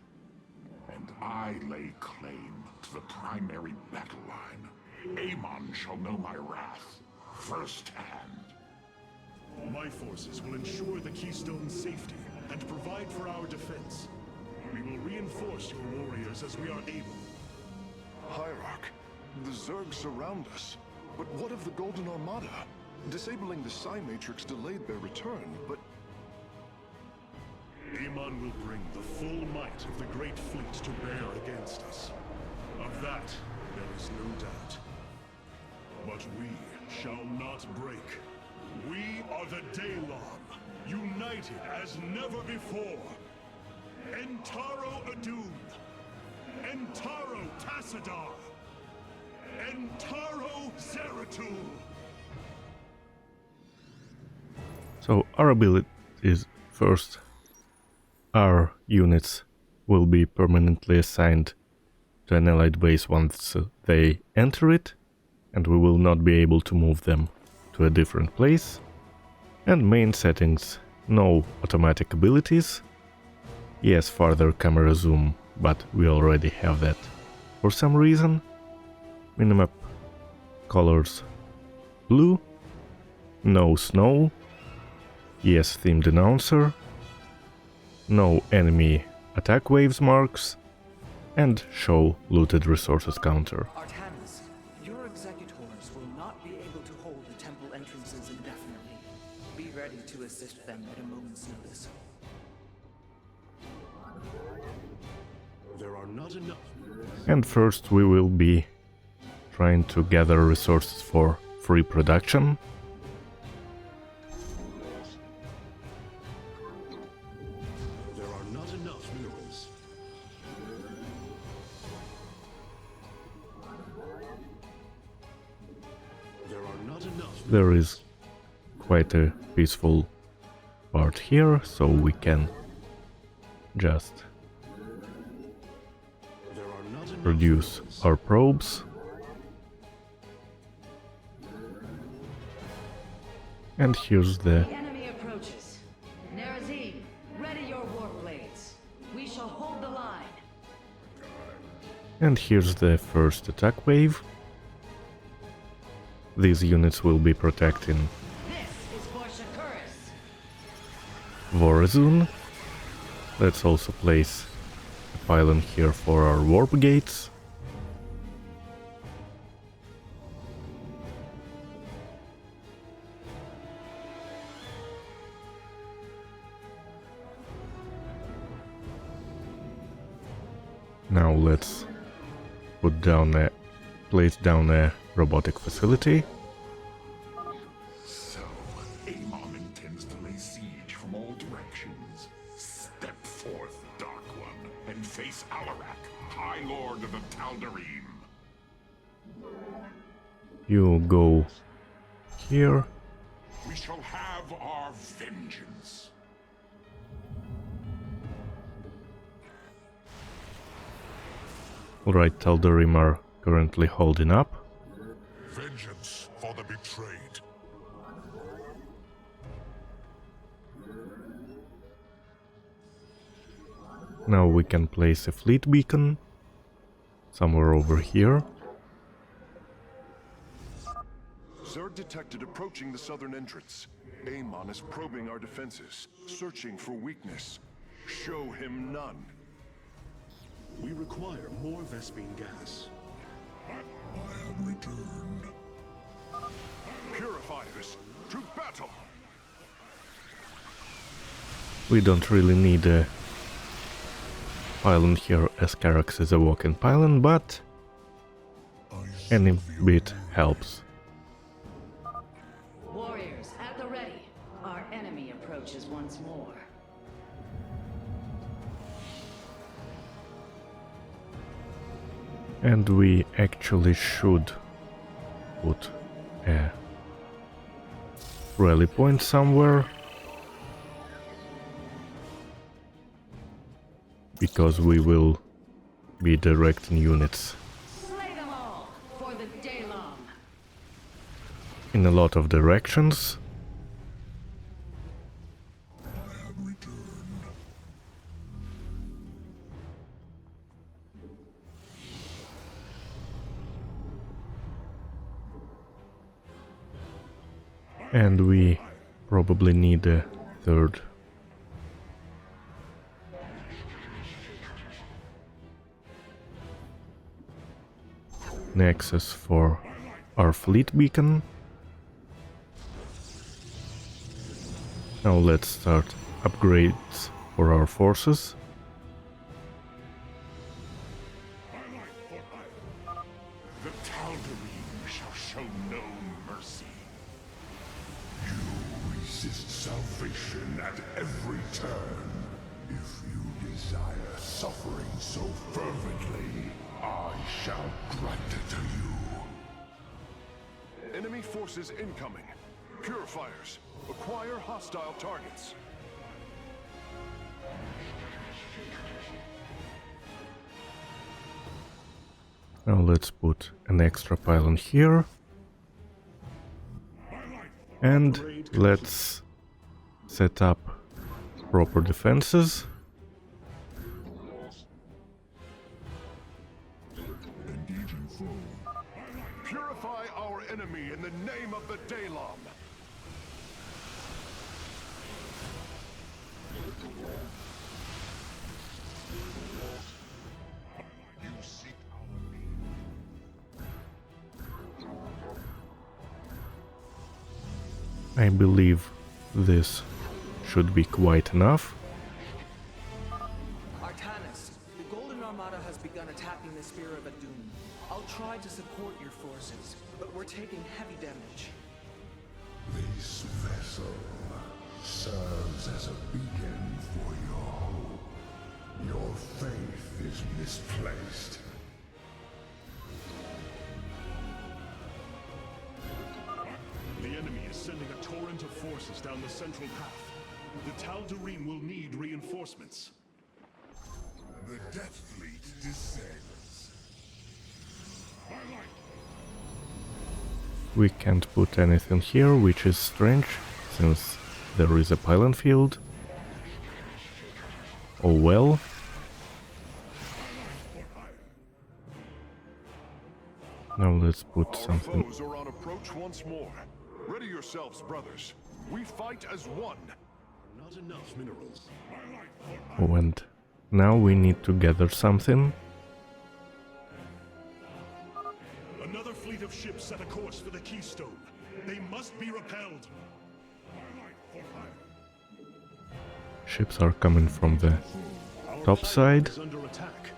Speaker 6: And I lay claim to the primary battle line. Amon shall know my wrath firsthand.
Speaker 5: My forces will ensure the keystone's safety and provide for our defense. We will reinforce your warriors as we are able.
Speaker 7: Hierarch, the Zerg surround us. But what of the Golden Armada? Disabling the Psi Matrix delayed their return, but...
Speaker 5: Amon will bring the full might of the Great Fleet to bear against us. Of that, there is no doubt. But we shall not break. We are the Daylon, united as never before. Entaro Adun, Entaro Tassadar, Entaro Zeratul.
Speaker 1: So our ability is first, our units will be permanently assigned to an allied base once they enter it, and we will not be able to move them to a different place. And main settings, no automatic abilities. Yes, further camera zoom, but we already have that for some reason. Minimap colors blue, no snow, yes themed announcer, no enemy attack waves marks, and show looted resources counter.
Speaker 3: Artanis, your executors will not be able to hold the temple entrances indefinitely. Be ready to assist them at a moment's notice.
Speaker 5: There are not enough.
Speaker 1: And first we will be trying to gather resources for free production.
Speaker 5: There are not enough minerals. There are not enough.
Speaker 1: There is quite a peaceful part here, so we can just
Speaker 5: There are not enough
Speaker 1: produce
Speaker 5: minerals.
Speaker 1: our probes. And here's the
Speaker 2: The enemy approaches. Nerazim, ready your warp blades. We shall hold the line.
Speaker 1: first attack wave. These units will be protecting
Speaker 2: This is for Shakuris.
Speaker 1: Vorazun. Let's also place a pylon here for our warp gates. Now let's put down a place down a robotic facility.
Speaker 6: So, Amon intends to lay siege from all directions. Step forth, Dark One, and face Alarak, High Lord of the Tal'Darim.
Speaker 1: You go here.
Speaker 6: We shall have our vengeance.
Speaker 1: Alright, Tal'Darim are currently holding up.
Speaker 6: Vengeance for the betrayed.
Speaker 1: Now we can place a fleet beacon somewhere over here.
Speaker 7: Zerg detected approaching the southern entrance. Amon is probing our defenses, searching for weakness. Show him none.
Speaker 5: We require more Vespene gas.
Speaker 6: I have returned.
Speaker 7: Purifiers, to battle!
Speaker 1: We don't really need a pylon here, as Carax is a walking pylon, but any bit helps.
Speaker 2: Warriors, at the ready. Our enemy approaches once more.
Speaker 1: And we actually should put a rally point somewhere, because we will be directing units
Speaker 2: Slay them all for the Daylom.
Speaker 1: in a lot of directions.
Speaker 6: I have returned.
Speaker 1: And we probably need a third. Nexus for our fleet beacon. Now let's start upgrades for our forces.
Speaker 6: The Tal'Darim shall show no mercy. You resist salvation at every turn. If you desire suffering so fervently, I shall grant it to you.
Speaker 7: Enemy forces incoming. Purifiers, acquire hostile targets.
Speaker 1: Now let's put an extra pylon here. And let's set up proper defenses.
Speaker 6: Engaging foe.
Speaker 7: Purify our enemy in the name of the Daylom.
Speaker 6: You seek
Speaker 1: I believe this should be quite enough.
Speaker 3: Artanis, the Golden Armada has begun attacking the Spear of Adun. I'll try to support your forces, but we're taking heavy damage.
Speaker 6: This vessel serves as a beacon for your hope. Your faith is misplaced.
Speaker 5: The enemy is sending a torrent of forces down the central path. The Tal'Darim will need reinforcements.
Speaker 6: The Death Fleet descends.
Speaker 1: We can't put anything here, which is strange, since there is a pylon field. Oh well. Now let's put
Speaker 7: Our
Speaker 1: something.
Speaker 7: foes are on approach once more. Ready yourselves, brothers. We fight as one.
Speaker 5: Not enough minerals.
Speaker 1: Oh, and now we need to gather something.
Speaker 5: Another fleet of ships set a course for the Keystone. They must be repelled.
Speaker 1: Ships are coming from the
Speaker 5: Our
Speaker 1: top
Speaker 5: planet
Speaker 1: side.
Speaker 5: is under attack.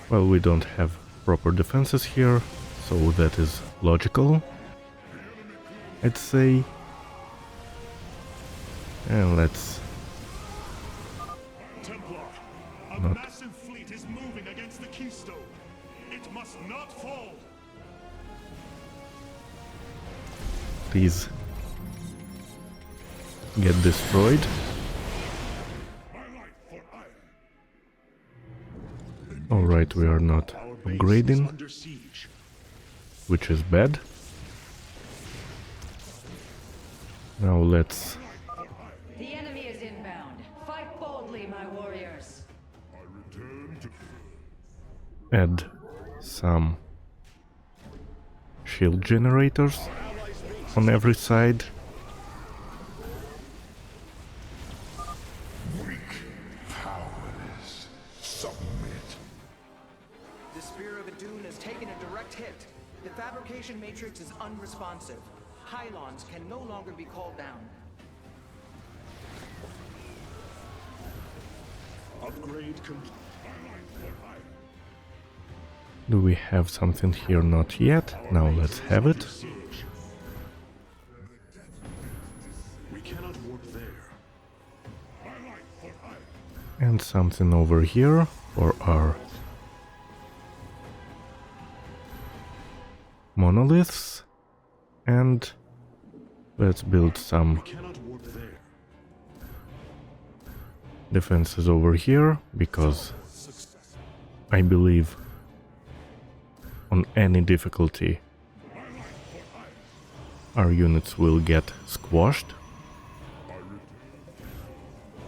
Speaker 1: Well, we don't have proper defenses here, so that is logical, I'd say. And let's
Speaker 5: Templar, a
Speaker 1: Not-
Speaker 5: massive fleet is moving against the Keystone. It must not fall.
Speaker 1: please get destroyed. Alright, we are not
Speaker 5: Our base is
Speaker 1: upgrading,
Speaker 5: under siege.
Speaker 1: which is bad. Now let's
Speaker 2: The enemy is inbound. Fight boldly, my warriors.
Speaker 1: add some shield generators on every side.
Speaker 6: Weak, powerless, submit.
Speaker 3: The Spear of Adun has taken a direct hit. The fabrication matrix is unresponsive. Pylons can no longer be called down.
Speaker 5: Upgrade complete.
Speaker 1: Do we have something here? Not yet. Now let's have it.
Speaker 5: Siege. We cannot warp there.
Speaker 1: And something over here for our monoliths. And let's build some
Speaker 5: Cannot warp there.
Speaker 1: defenses over here, because I believe on any difficulty our units will get squashed.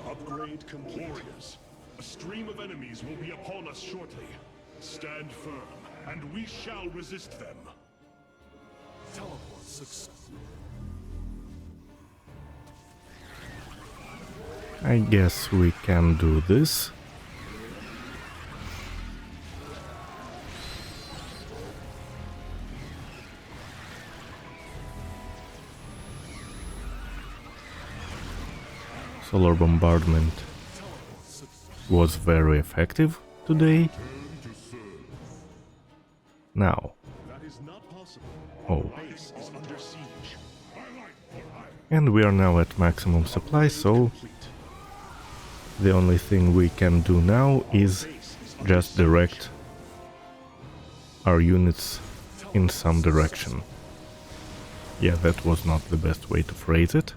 Speaker 5: Upgrade complete. Warriors, a stream of enemies will be upon us shortly. Stand firm, and we shall resist them. Teleport success.
Speaker 1: I guess we can do this. Solar bombardment was very effective today. Now,
Speaker 5: That is not possible.
Speaker 1: oh,
Speaker 5: Base is under siege.
Speaker 1: and we are now at maximum supply, so
Speaker 5: Complete.
Speaker 1: the only thing we can do now is
Speaker 5: Base is under
Speaker 1: just
Speaker 5: siege.
Speaker 1: direct our units in some direction. Yeah, that was not the best way to phrase it.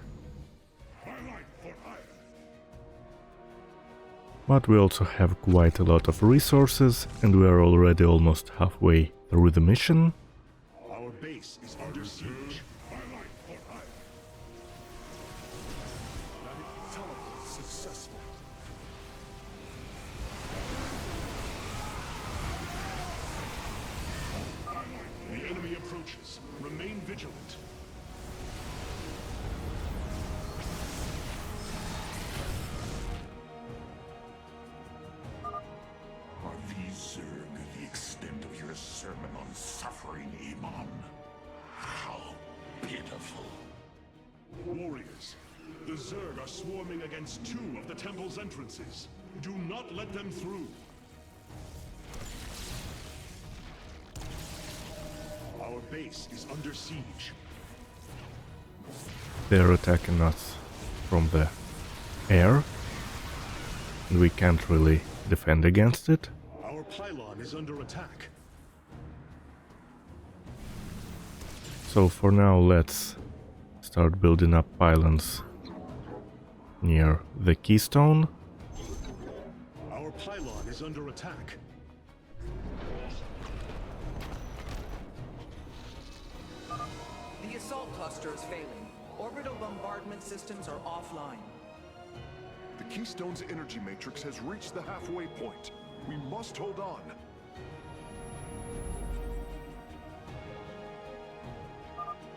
Speaker 1: But we also have quite a lot of resources, and we are already almost halfway through the mission.
Speaker 5: Our base is under siege. Teleport successful. The enemy approaches. Remain vigilant.
Speaker 6: Are these Zerg the extent of your sermon on suffering, Amon? How pitiful.
Speaker 5: Warriors, the Zerg are swarming against 2 of the temple's entrances. Do not let them through. Our base is under siege.
Speaker 1: They're attacking us from the air, and we can't really defend against it.
Speaker 5: Our pylon is under attack.
Speaker 1: So for now, let's start building up pylons near the keystone.
Speaker 5: Our pylon is under attack.
Speaker 3: The assault cluster is failing. Orbital bombardment systems are offline.
Speaker 7: The Keystone's energy matrix has reached the halfway point. We must hold on.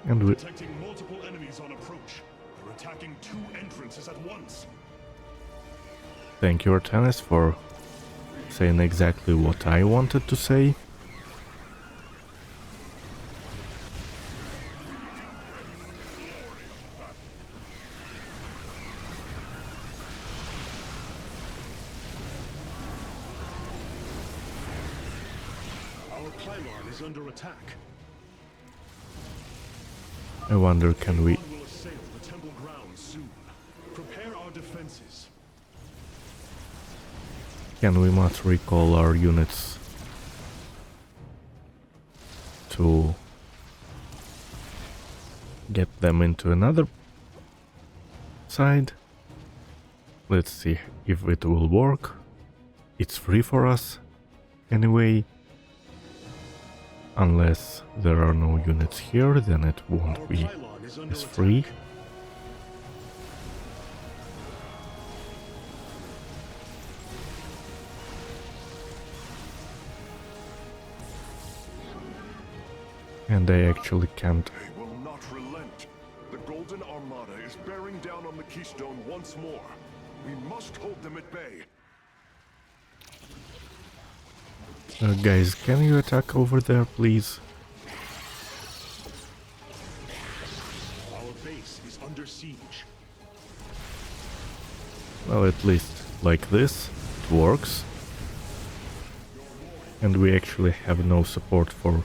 Speaker 1: And we
Speaker 5: Detecting multiple enemies on approach. They're attacking 2 entrances at once.
Speaker 1: thank you, Artanis, for saying exactly what I wanted to say.
Speaker 5: pylon is under attack.
Speaker 1: I wonder, can we...
Speaker 5: Pylon will assail the temple grounds soon. Prepare our defenses.
Speaker 1: Can we not recall our units to get them into another side? Let's see if it will work. It's free for us anyway. Unless there are no units here, then it won't
Speaker 5: Our
Speaker 1: be
Speaker 5: pylon is under
Speaker 1: as
Speaker 5: attack.
Speaker 1: free. And I actually can't.
Speaker 7: They will not relent. The Golden Armada is bearing down on the Keystone once more. We must hold them at bay.
Speaker 1: Guys, can you attack over there, please?
Speaker 5: Our base is under siege.
Speaker 1: Well, at least like this, it works. And we actually have no support for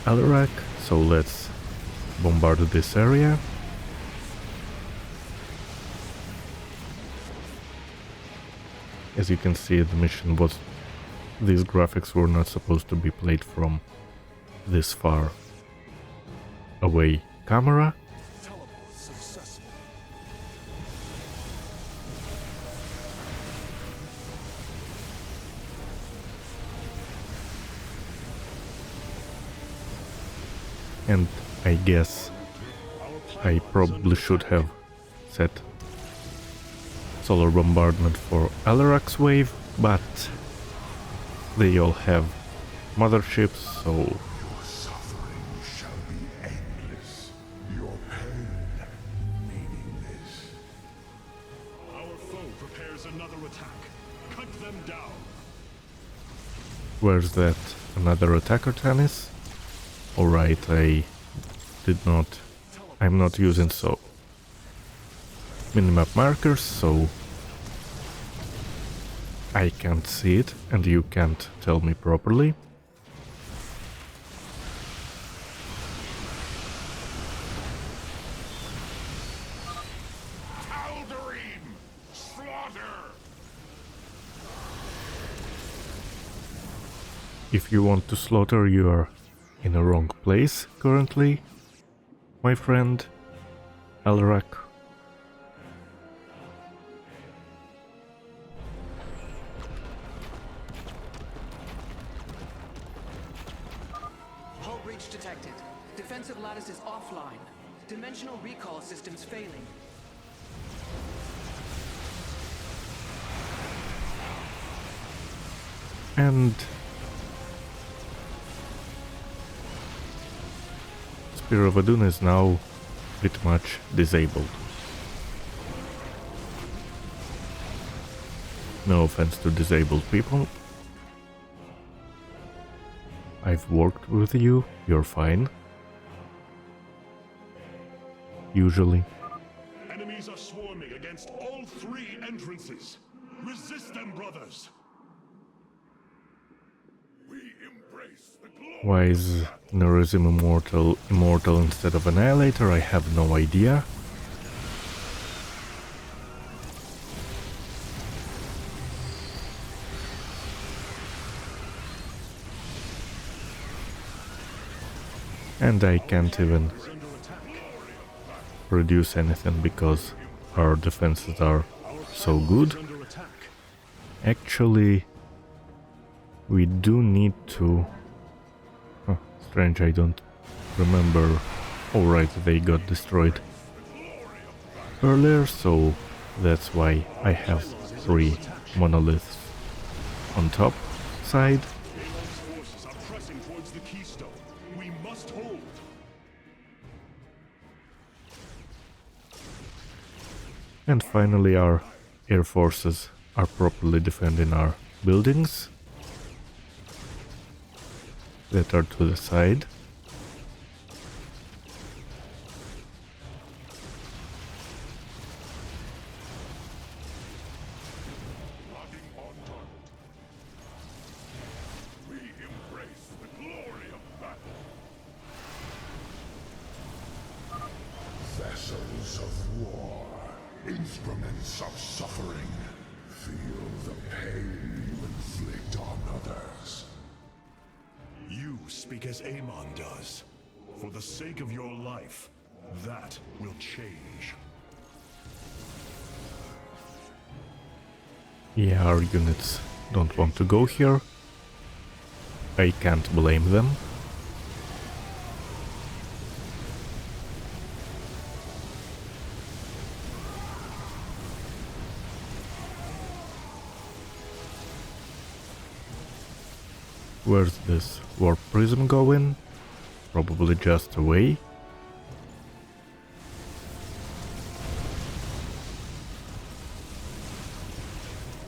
Speaker 1: Alarak, so let's bombard this area. As you can see, the mission was... These graphics were not supposed to be played from this far away camera.
Speaker 5: Teleport successful.
Speaker 1: And I guess I probably should have set solar bombardment for Alarak's wave, but they all have motherships, so
Speaker 6: Your suffering shall be endless. Your pain meaningless.
Speaker 5: Our foe prepares another attack. Cut them down.
Speaker 1: where's that another attacker tennis? Alright, I'm not using so minimap markers, so I can't see it and you can't tell me properly.
Speaker 6: Aldarim! Slaughter!
Speaker 1: If you want to slaughter, you are in a wrong place currently, my friend Alarak.
Speaker 3: Hull breach detected. Defensive lattice is offline. Dimensional recall systems failing.
Speaker 1: And Spear of Adun is now pretty much disabled. No offense to disabled people. I've worked with you, you're fine. Usually.
Speaker 5: Enemies are swarming against all three entrances. Resist them, brothers.
Speaker 6: We embrace the glory.
Speaker 1: Why is Nerism immortal instead of Annihilator? I have no idea. And I can't even produce anything because our defenses are so good.
Speaker 5: Under attack.
Speaker 1: Actually, we do need to... Huh, strange, I don't remember. Alright, they got destroyed earlier, so that's why I have 3 monoliths on top side.
Speaker 5: Amon's forces are pressing towards the Keystone. We must hold.
Speaker 1: And finally our air forces are properly defending our buildings that are to the side.
Speaker 6: war, instruments of suffering. Feel the pain you inflict on others.
Speaker 5: You speak as Amon does. For the sake of your life, that will change.
Speaker 1: Yeah, our units don't want to go here. I can't blame them. Where's this warp prism going? Probably just away.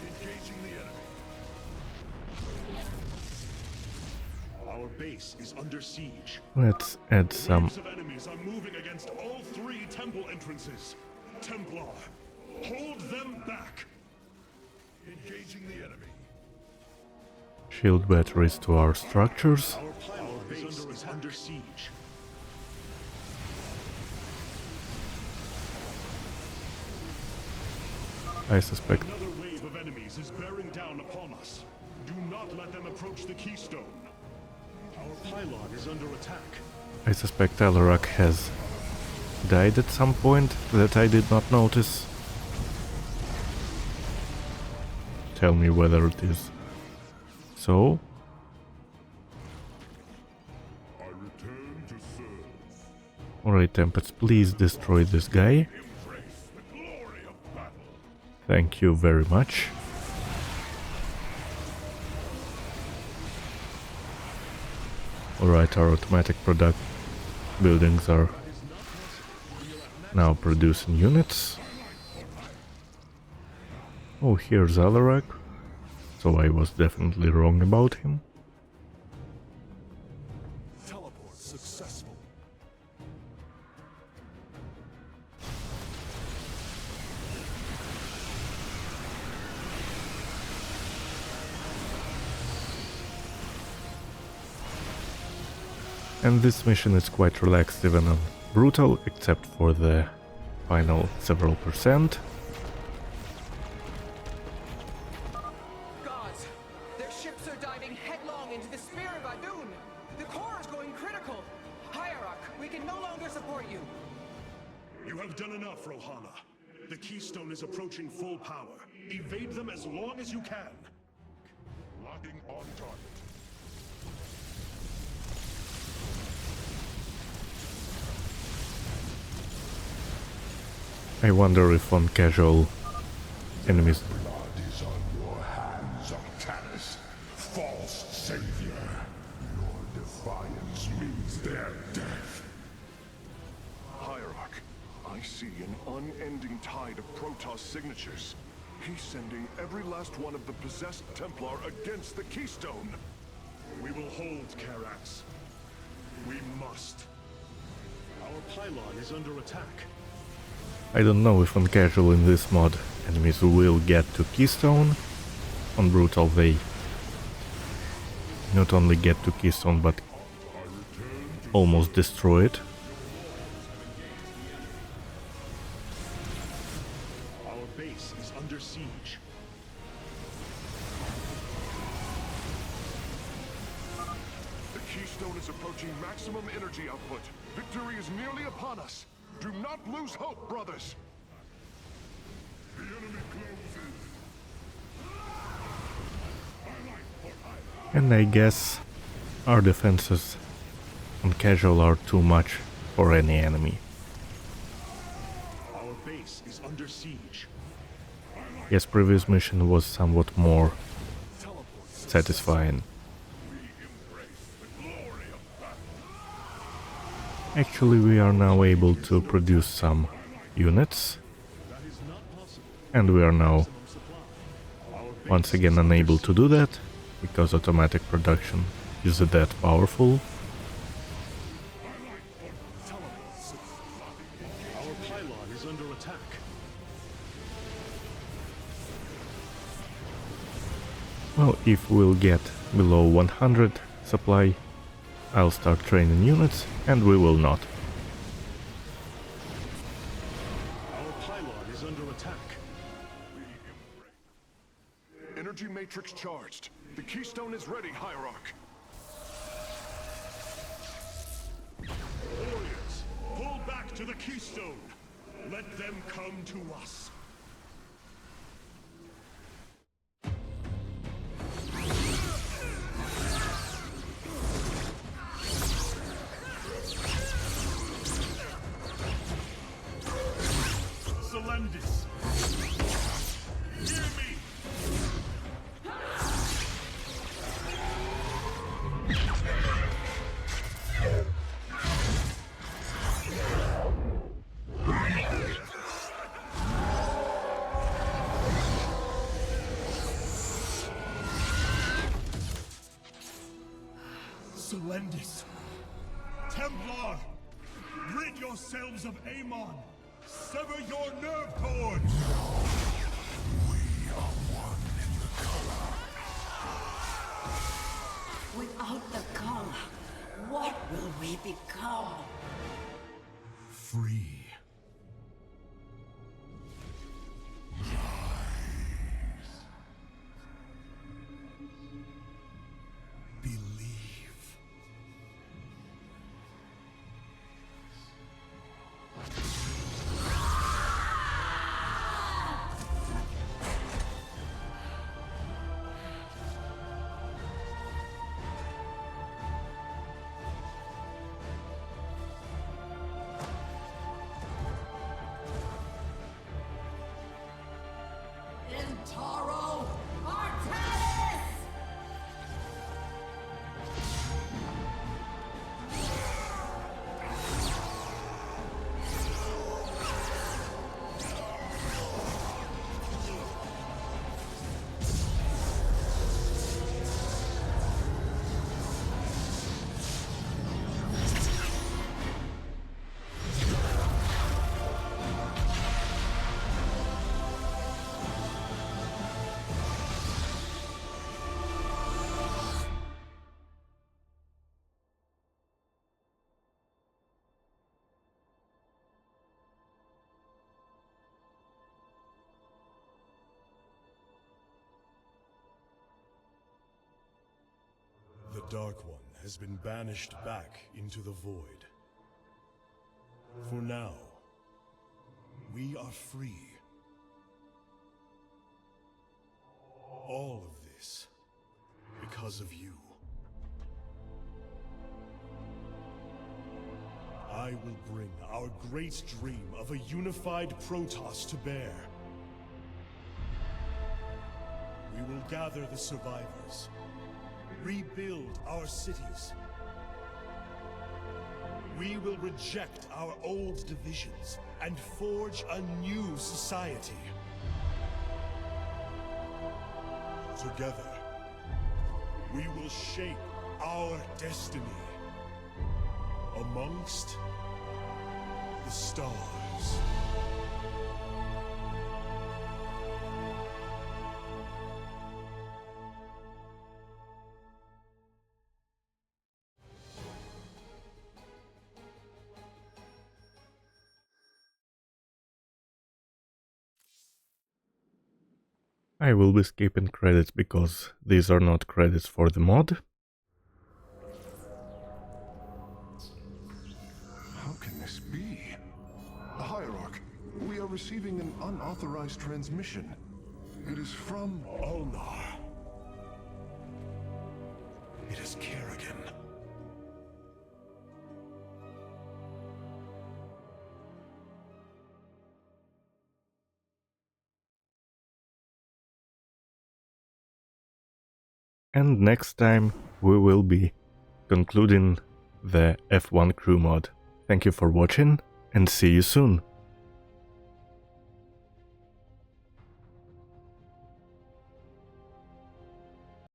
Speaker 5: Engaging the enemy. Our base is under siege.
Speaker 1: Let's add some.
Speaker 5: Waves of enemies are moving against all three temple entrances. Templar, hold them back. Engaging the enemy.
Speaker 1: Shield batteries to our structures.
Speaker 5: Our base is under siege.
Speaker 1: I suspect
Speaker 5: Another wave of enemies is bearing down upon us. Do not let them approach the keystone. Our pylon is under attack.
Speaker 1: Alarak has died at some point that I did not notice. Tell me whether it is so.
Speaker 6: I return to serve.
Speaker 1: Alright, Tempest, please destroy this guy.
Speaker 6: Embrace the glory of battle.
Speaker 1: Thank you very much. Alright, our automatic product buildings are now producing units. Oh, here's Alarak. So I was definitely wrong about him.
Speaker 5: Teleport successful.
Speaker 1: And this mission is quite relaxed, even on brutal, except for the final several percent.
Speaker 3: Gods, their ships are diving headlong into the Spear of Adun. The core is going critical. Hierarch, we can no longer support you.
Speaker 5: You have done enough, Rohana. The keystone is approaching full power. Evade them as long as you can.
Speaker 6: Locking on target.
Speaker 1: I wonder if on casual enemies.
Speaker 6: Blood is on your hands, Octanus. False savior. Your defiance means their death.
Speaker 7: Hierarch, I see an unending tide of Protoss signatures. He's sending every last one of the possessed Templar against the keystone.
Speaker 5: We will hold Karax. We must. Our pylon is under attack.
Speaker 1: I don't know if on casual in this mod enemies will get to Keystone. On brutal they not only get to Keystone but almost destroy it.
Speaker 5: Our base is under siege.
Speaker 7: The keystone is approaching maximum energy output. Victory is nearly upon us. Do not lose hope, brothers.
Speaker 6: The enemy closes.
Speaker 1: And I guess our defenses on casual are too much for any enemy.
Speaker 5: Our base is under siege.
Speaker 1: Yes, previous mission was somewhat more satisfying. Actually, we are now able to produce some units, and we are now once again unable to do that because automatic production isn't that powerful.
Speaker 5: Our pylon is under attack.
Speaker 1: Well, if we'll get below 100 supply, I'll start training units, and we will not.
Speaker 5: Our
Speaker 7: matrix charged. The keystone is ready, Hierarch.
Speaker 5: Warriors, pull back to the keystone. Let them come to us. Selendis! Hear me! Selendis! Templar! Rid yourselves of Amon! Sever your nerve cords! We are one in the color.
Speaker 2: Without the color, what will we become?
Speaker 5: Free. Believe.
Speaker 2: Intaro Artanis!
Speaker 5: The Dark One has been banished back into the void. For now, we are free. All of this because of you. I will bring our great dream of a unified Protoss to bear. We will gather the survivors, rebuild our cities. We will reject our old divisions and forge a new society. Together, we will shape our destiny amongst the stars.
Speaker 1: I will be skipping credits because these are not credits for the mod.
Speaker 7: How can this be? Hierarch, we are receiving an unauthorized transmission. It is from
Speaker 5: Ulnar. It is Kerrigan.
Speaker 1: And next time we will be concluding the F1 crew mod. Thank you for watching and see you soon.